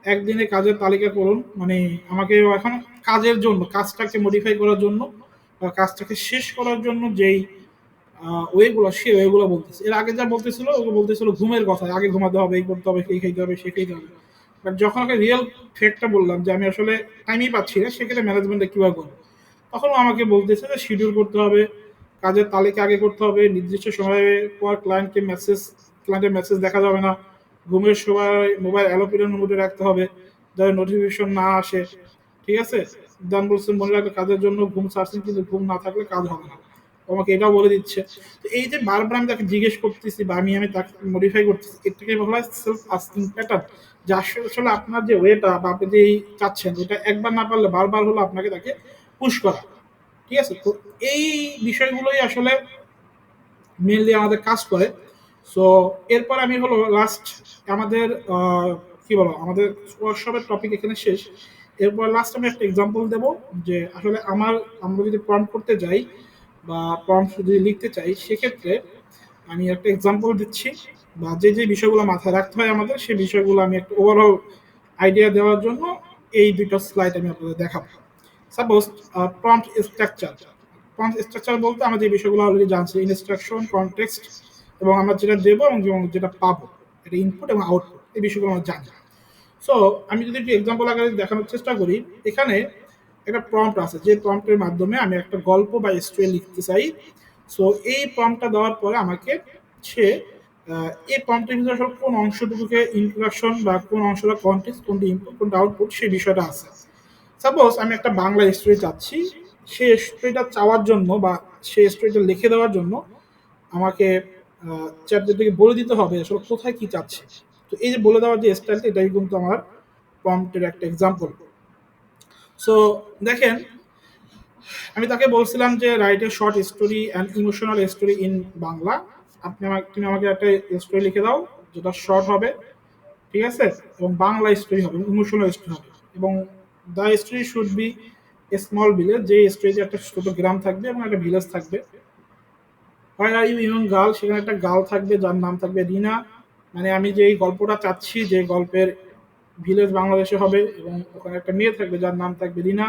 একদিনে কাজের তালিকা করুন। মানে আমাকে এখন কাজের জন্য, কাজটাকে মডিফাই করার জন্য বা কাজটাকে শেষ করার জন্য যেই ওয়েগুলো, সে ওয়েগুলো বলতেছে। এর আগে যা বলতেছিল ওগুলো বলতেছিল ঘুমের কথা, আগে ঘুমাতে হবে, এই করতে হবে, এই খাইতে হবে, সে খাইতে হবে। বাট যখন ওকে রিয়েল ফ্যাক্টটা বললাম যে আমি আসলে টাইমই পাচ্ছি না, সেক্ষেত্রে ম্যানেজমেন্টটা কীভাবে করবো, তখন ও আমাকে বলতেছে যে শিডিউল করতে হবে, কাজের তালিকা আগে করতে হবে, নির্দিষ্ট সময়ে পর ক্লায়েন্টের মেসেজ দেখা যাবে না, ঘুমের সময় মোবাইল অ্যালোপ্লেন মোডে রাখতে হবে যাতে নোটিফিকেশন না আসে, ঠিক আছে। দান বলছেন মনে রাখবে কাজের জন্য ঘুম ছাড়ছেন, কিন্তু ঘুম না থাকলে কাজ হবে না, আমাকে এটাও বলে দিচ্ছে। তো এই যে বারবার আমি তাকে জিজ্ঞেস করতেছি বা আমি তাকে মডিফাই করতেছি, এটাকে বলা হয় সেলফ আস্কিং প্যাটার্ন। যে আসলে আপনার যে ওয়েটা বা আপনি যে চাচ্ছেন, এটা একবার না পারলে বারবার হলো আপনাকে তাকে পুশ করা, ঠিক আছে। তো এই বিষয়গুলোই আসলে মেনলি আমাদের কাজ করে। সো এরপর আমি হলো লাস্ট আমাদের কি বলো, আমাদের ওয়ার্কশপের টপিক এখানে শেষ। এরপর লাস্ট আমি একটা এক্সাম্পল দেব যে আসলে আমরা যদি প্রম্পট করতে যাই বা প্রম্পট যদি লিখতে চাই, সেক্ষেত্রে আমি একটা এক্সাম্পল দিচ্ছি, বা যে বিষয়গুলো মাথায় রাখতে হয় আমাদের, সেই বিষয়গুলো আমি একটা ওভারঅল আইডিয়া দেওয়ার জন্য এই দুটো স্লাইড আমি আপনাদের দেখাবো। Suppose prompt structure. Prompt structure বলতে আমরা যে বিষয়গুলো অলরেডি জানছি, ইনস্ট্রাকশন, কনটেক্সট, এবং আমরা যেটা দেবো এবং যেটা পাবো, এটা ইনপুট এবং আউটপুট, এই বিষয়গুলো আমরা জানি। সো আমি যদি একটু এক্সাম্পল আকারে দেখানোর চেষ্টা করি, এখানে একটা প্রম্পট আছে, যে প্রম্পটের মাধ্যমে আমি একটা গল্প বা স্টোরি লিখতে চাই। সো এই প্রম্পটটা দেওয়ার পরে আমাকে সে এই প্রম্পটের ভিতরে আসলে কোন অংশটুকুকে ইন্ট্রোডাকশন বা কোন অংশটা কনটেক্সট, কোনটা ইনপুট, কোনটা আউটপুট, সেই বিষয়টা আছে। সাপোজ আমি একটা বাংলা স্টোরি চাচ্ছি, সেই স্টোরিটা চাওয়ার জন্য বা সেই স্টোরিটা লিখে দেওয়ার জন্য আমাকে চ্যাটজিপিটিকে বলে দিতে হবে আসলে কোথায় কি চাচ্ছে। তো এই যে বলে দেওয়ার যে স্টাইলটা, এটাই কিন্তু আমার প্রম্পটের একটা এক্সাম্পল। সো দেখেন, আমি তাকে বলছিলাম যে write a short story and emotional story in Bangla. তুমি আমাকে একটা স্টোরি লিখে দাও যেটা শর্ট হবে, ঠিক আছে, এবং বাংলা স্টোরি হবে, ইমোশনাল স্টোরি হবে, এবং the story should be small village, যে স্টোরিতে একটা ছোট গ্রাম থাকবে এবং একটা ভিলেজ থাকবে। হোয়ার আর ইউ ইয়ং গার্ল, সেখানে একটা গার্ল থাকবে যার নাম থাকবে রিনা। মানে আমি যে এই গল্পটা চাচ্ছি, যে গল্পের ভিলেজ বাংলাদেশে হবে এবং ওখানে একটা মেয়ে থাকবে যার নাম থাকবে রিনা,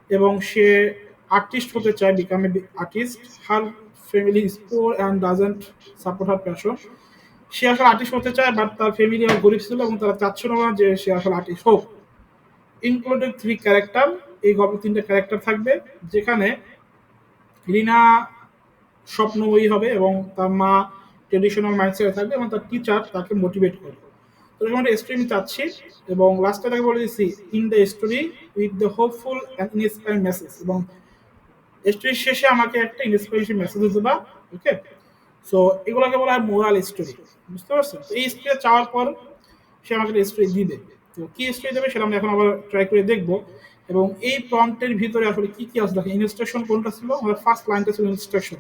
এবং সে আর্টিস্ট হতে চায়, become a artist. Her family is poor and doesn't support her passion. সে আসলে আর্টিস্ট হতে চায়, বাট তার ফ্যামিলি অনেক গরিব ছিল এবং তারা চাচ্ছিল না যে সে আসলে আর্টিস্ট হোক। ইনক্লুডেড 3 ক্যারেক্টার, এই গল্পে 3টে ক্যারেক্টার থাকবে, যেখানে রিনা স্বপ্নময়ী হবে এবং তার মা ট্রেডিশনাল মাইন্ডসেটে থাকবে এবং তার টিচার তাকে মোটিভেট করবে। তো এরকম একটা স্টোরি আমি চাচ্ছি, এবং লাস্টে তাকে বলে দিচ্ছি in the story with the hopeful and inspiring message, এবং স্টোরির শেষে আমাকে একটা ইন্সপিরেশন মেসেজ দেবা। ওকে, সো এগুলোকে বলা হয় মোরাল স্টোরি। বুঝতে পারছেন? তো এই স্টোরি চাওয়ার পর সে আমাকে একটা স্টোরি দিবে। তো কি স্টোরি দেবে সেটা আমরা এখন আবার ট্রাই করে দেখবো। এবং এই প্রম্পটের ভিতরে আসলে কি কি আছে দেখেন। ইনস্ট্রাকশন কোনটা ছিল? আমাদের ফার্স্ট লাইনটা ছিল instruction,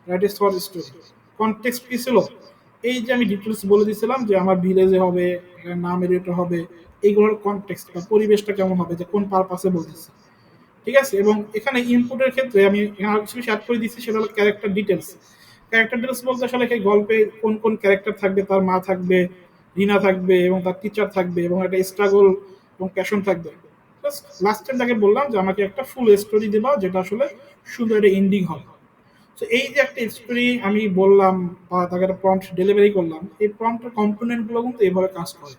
that is short story. Context কি ছিল? এই যে আমি ডিটেলস বলে দিয়েছিলাম যে আমার ভিলেজে হবে, নামের এটা হবে, এইগুলোর কনটেক্সট বা পরিবেশটা কেমন হবে, যে কোন পারপাসে বলতেছি। ঠিক আছে? এবং এখানে ইনপুটের ক্ষেত্রে আমি এখানে আরো কিছু অ্যাড করে দিচ্ছি, সেটা হলো ক্যারেক্টার ডিটেলস। ক্যারেক্টার ডিটেলস বলতে আসলে এই গল্পে কোন কোন ক্যারেক্টার থাকবে, তার মা থাকবে, রিনা থাকবে এবং তার টিচার থাকবে এবং একটা স্ট্রাগল এবং প্যাশন থাকবে। লাস্টে তাকে বললাম যে আমাকে একটা ফুল স্টোরি দেবা, যেটা আসলে সুন্দর একটা এন্ডিং হবে। তো এই যে একটা স্টোরি আমি বললাম বা তাকে একটা প্রম্পট ডেলিভারি করলাম, এই প্রম্পটের কম্পোনেন্টগুলো কিন্তু এইভাবে কাজ করে।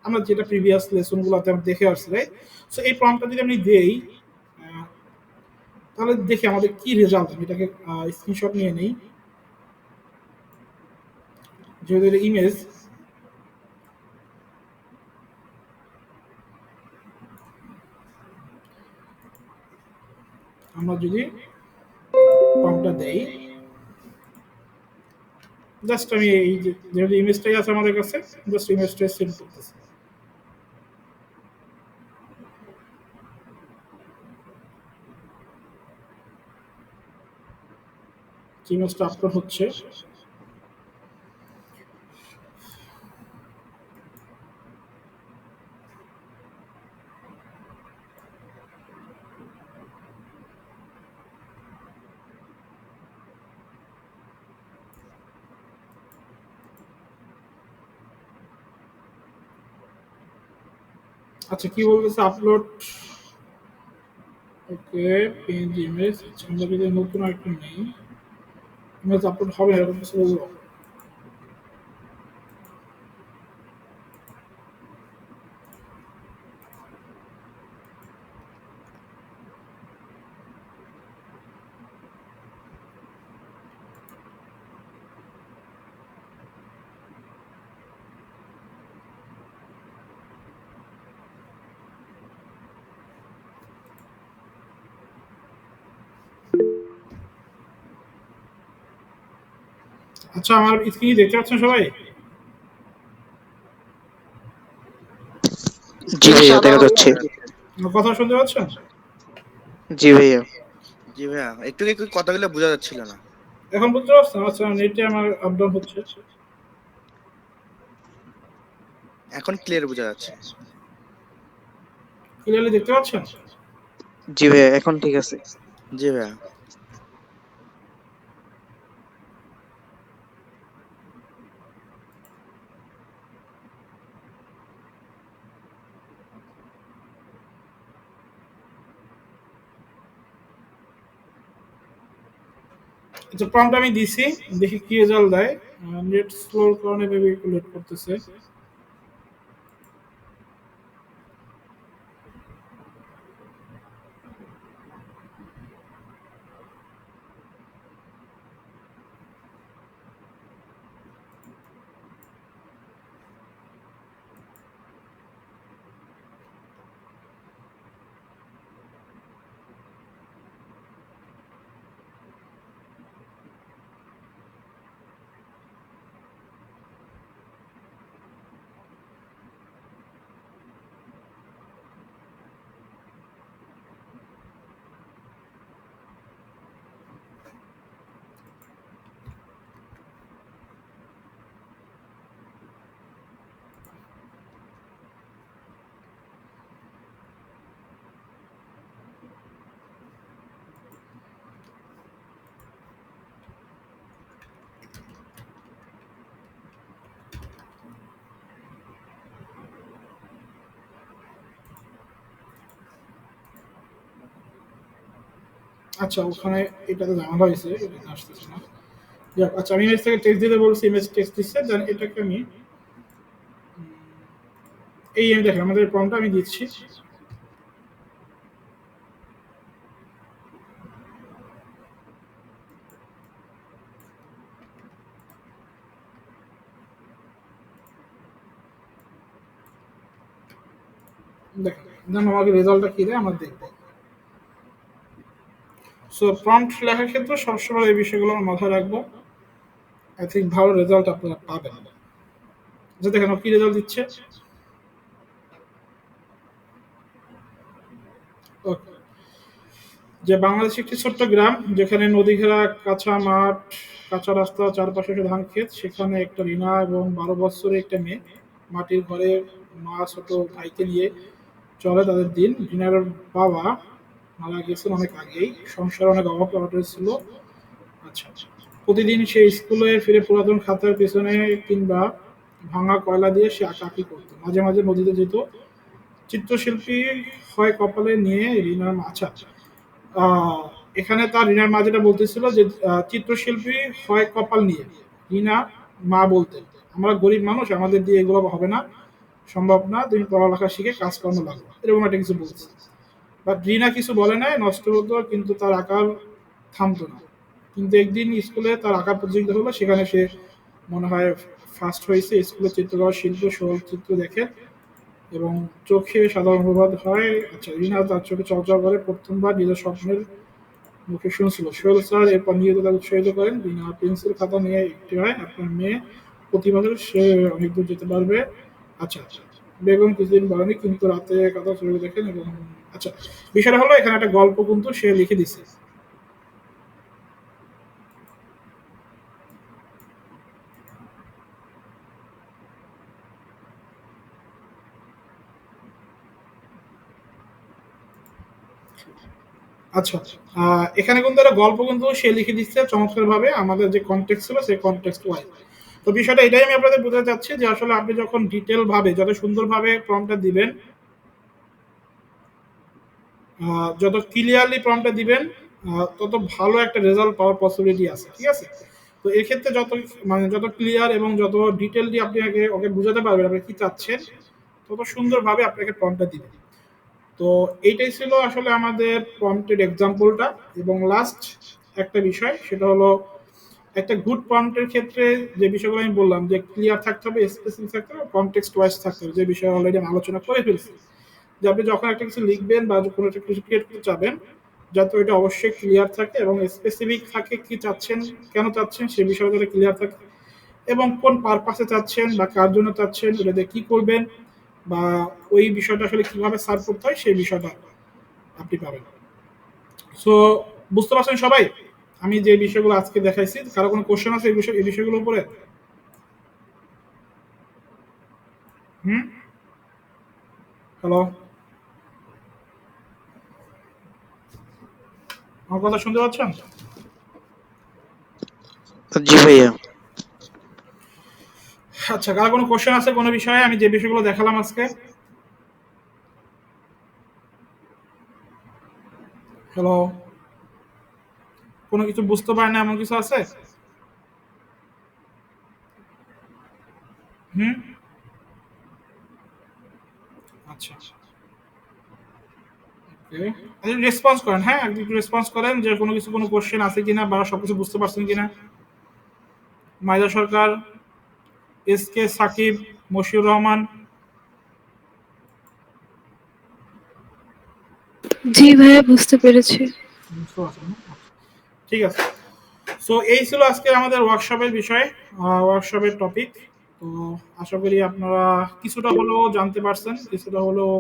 আমরা যেটা প্রিভিয়াস লেসনগুলোতে আমরা দেখে আসছি, রাইট? সো এই প্রম্পটটা যদি আমি দেই, তাহলে দেখি আমাদের কি রেজাল্ট। আমি এটাকে স্ক্রিনশট নিয়ে নেই, যেহেতু এটা ইমেজ। আমরা যদি ফর্মটা দেই, জাস্ট আমি এই যে যেহেতু ইমেজটাই আছে আমাদের কাছে, জাস্ট ইমেজটাই সেভ করতেছি। ইমেজটা আপলোড হচ্ছে। আচ্ছা, কি বলতেছে? আপলোড। ওকে, পেজ ইমেজ। আমরা যদি নতুন একটা নেই, ইমেজ আপলোড হবে এরকম কিছু বলবো। আচ্ছা, আমার স্ক্রিনে দেখতে পাচ্ছেন সবাই? জি ভাইয়া, ইনশাআল্লাহ দেখা ভাইয়া। যাচ্ছে। আমার কথা শুনতে পাচ্ছেন? জি ভাইয়া। জি ভাইয়া, একটু একটু কথাগুলো বোঝা যাচ্ছিল না। এখন বুঝতে পারছেন? আচ্ছা, নেটে আমার আপ ডাউন হচ্ছে। এখন ক্লিয়ার বোঝা যাচ্ছে। ক্লিয়ারলি দেখতে পাচ্ছেন? জি ভাইয়া, এখন ঠিক আছে। জি ভাইয়া। আচ্ছা, প্রম্পট আমি দিছি, দেখি কি রেজাল্ট দেয়। নেট স্লোর কারণে মেবি একটু লেট করতেছে। আচ্ছা ওখানে এটাতে ঝামেলা হয়েছে, এটাতে আসতেছে না। যাক, আচ্ছা আমি ইমেজ থেকে টেক্সট দিতে বলছি, ইমেজ টেক্সট দিচ্ছে, দেন এটাকে আমি আমি দেখেন আমাদের প্রম্পটটা আমি দিচ্ছি। দেখেন দেন আমাকে রেজাল্টটা কি দেয় আমরা দেখবো। সো প্রম্পট লেখার ক্ষেত্রে সবসময় এই বিষয়গুলো আমরা মাথায় রাখবো। আই থিঙ্ক ভালো রেজাল্ট আপনারা পাবেন। যে দেখেন ও কি রেজাল্ট দিচ্ছে। ওকে, যে বাংলাদেশ একটি ছোট্ট গ্রাম যেখানে নদী ঘেরা কাঁচা মাঠ, কাঁচা রাস্তা, চারপাশে ধান ক্ষেত, সেখানে একটা রিনা এবং 12 বছরের একটা মেয়ে মাটির ঘরে মা ছোট ভাইকে নিয়ে চলে তাদের দিন। রিনার বাবা মারা গেছেন অনেক আগেই, সংসারে অনেক অভাব অনটন ছিল। আচ্ছা, প্রতিদিন সে স্কুলে ফিরে পুরাতন খাতার পেছনে কিংবা ভাঙা কয়লা দিয়ে সে আঁকাআঁকি করতো, মাঝে মাঝে নদীতে যেত। চিত্রশিল্পী হয় কপালে নিয়ে রিনার আচ্ছা, আহ, এখানে তার রিনার মা যেটা বলতেছিল যে চিত্রশিল্পী হয় কপাল নিয়ে, রিনা মা বলতেন আমরা গরিব মানুষ, আমাদের দিয়ে এগুলো হবে না, সম্ভব না, তুমি পড়ালেখা শিখে কাজকর্ম লাগো, এরকম একটা কিছু বলছে। বাট রিনা কিছু বলে নাই, নষ্ট হতো কিন্তু তার আঁকার থামতো না। কিন্তু একদিন স্কুলে তার আঁকা প্রতিযোগিতা হলো, সেখানে সে মনে হয় ফার্স্ট হয়েছে। স্কুলে চিত্রকলা শিল্প সরল চিত্র দেখে এবং চোখে সাধারণ অনুবাদ হয়। আচ্ছা, রিনা তার চোখে চর্চা করে প্রথমবার নিজের স্বপ্নের মুখে শুনছিল। সোহেল স্যার এরপর নিয়মিত তাকে উৎসাহিত করেন। রিনা পেন্সিল খাতা নিয়ে একটি হয়, আপনার মেয়ে প্রতি বছর সে অনেক দূর যেতে পারবে। আচ্ছা, বেগম কিছুদিন বলেনি কিন্তু রাতে কথা চলে দেখেন এবং আচ্ছা, বিষয়টা হলো এখানে একটা গল্প কিন্তু সে লিখে দিছে। আচ্ছা, এখানে কিন্তু একটা গল্প কিন্তু সে লিখে দিচ্ছে চমৎকার ভাবে, আমাদের যে কনটেক্সট ছিল সেই কনটেক্সট ওয়াইজ। তো বিষয়টা এটাই আমি আপনাদের বোঝাতে চাচ্ছি যে আসলে আপনি যখন ডিটেল ভাবে যত সুন্দরভাবে প্রম্পটটা দিবেন, যত ক্লিয়ারলি প্রম্পটটা দিবেন, তত ভালো একটা রেজাল্ট পাওয়ার পসিবিলিটি আছে, ঠিক আছে? তো এক্ষেত্রে যত যত ক্লিয়ার এবং যত ডিটেললি আপনি আগে ওকে বুঝাতে পারবেন আপনি কি চাচ্ছেন, তত সুন্দরভাবে আপনাকে প্রম্পটটা দিবেন। তো এইটাই ছিল আসলে আমাদের প্রম্পটের এক্সাম্পলটা। এবং লাস্ট একটা বিষয় সেটা হলো একটা গুড প্রম্পটের ক্ষেত্রে যে বিষয়গুলো আমি বললাম যে ক্লিয়ার থাকতে হবে, স্পেসিফিক থাকতে হবে, কনটেক্সট ওয়াইজ থাকতে হবে, যে বিষয়ে অলরেডি আমি আলোচনা করে ফেলছি। যে আপনি যখন একটা কিছু লিখবেন বা কোনো একটা কিছু ক্রিয়েট করতে চাবেন, যাতে ওইটা অবশ্যই ক্লিয়ার থাকে এবং স্পেসিফিক থাকে, কি চাচ্ছেন, কেন চাচ্ছেন সে বিষয়ে যাতে ক্লিয়ার থাকে, এবং কোন পারপাসে চাচ্ছেন বা কার জন্য চাচ্ছেন, ওটাতে কি করবেন বা ওই বিষয়টা আসলে কিভাবে সার্ভ করতে হয় সেই বিষয়টা আপনি পাবেন। সো বুঝতে পারছেন সবাই আমি যে বিষয়গুলো আজকে দেখাইছি? কারো কোনো কোশ্চেন আছে এই বিষয়গুলোর উপরে? হুম, হ্যালো, আমার কথা শুনতে পাচ্ছেন? জি ভাইয়া। আচ্ছা, কারো কোনো কোশ্চেন আছে কোনো বিষয়ে আমি যে বিষয়গুলো দেখালাম আজকে? হ্যালো, কোনো কিছু বুঝতে পারেন না এমন কিছু আছে? হুম, আচ্ছা, রেসপন্স করেন, হ্যাঁ একটু রেসপন্স করেন যে কোনো কিছু কোনো কোশ্চেন আছে কিনা বা সবকিছু বুঝতে পারছেন কিনা। মাইদা সরকার, এস কে সাকিব, মশিউর রহমান। জি ভাইয়া, বুঝতে পেরেছি। বুঝতে পারছেন না? আচ্ছা, ঠিক আছে। সো এই ছিল আজকে আমাদের ওয়ার্কশপের বিষয়, ওয়ার্কশপের টপিক। তো আশা করি আপনারা কিছুটা হলেও জানতে পারছেন, কিছুটা হলেও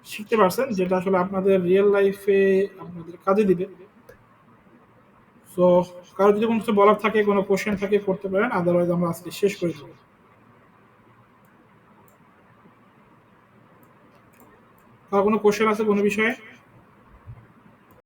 শিখতে পারছেন, যেটা আসলে আপনাদের রিয়েল লাইফে আপনাদের কাজে দিবে। সো কারো যদি কোনো কিছু বলার থাকে, কোনো কোশ্চেন থাকে করতে পারেন, আদারওয়াইজ আমরা আজকে শেষ করে দেবো। কারো কোনো কোশ্চেন আছে কোনো বিষয়ে?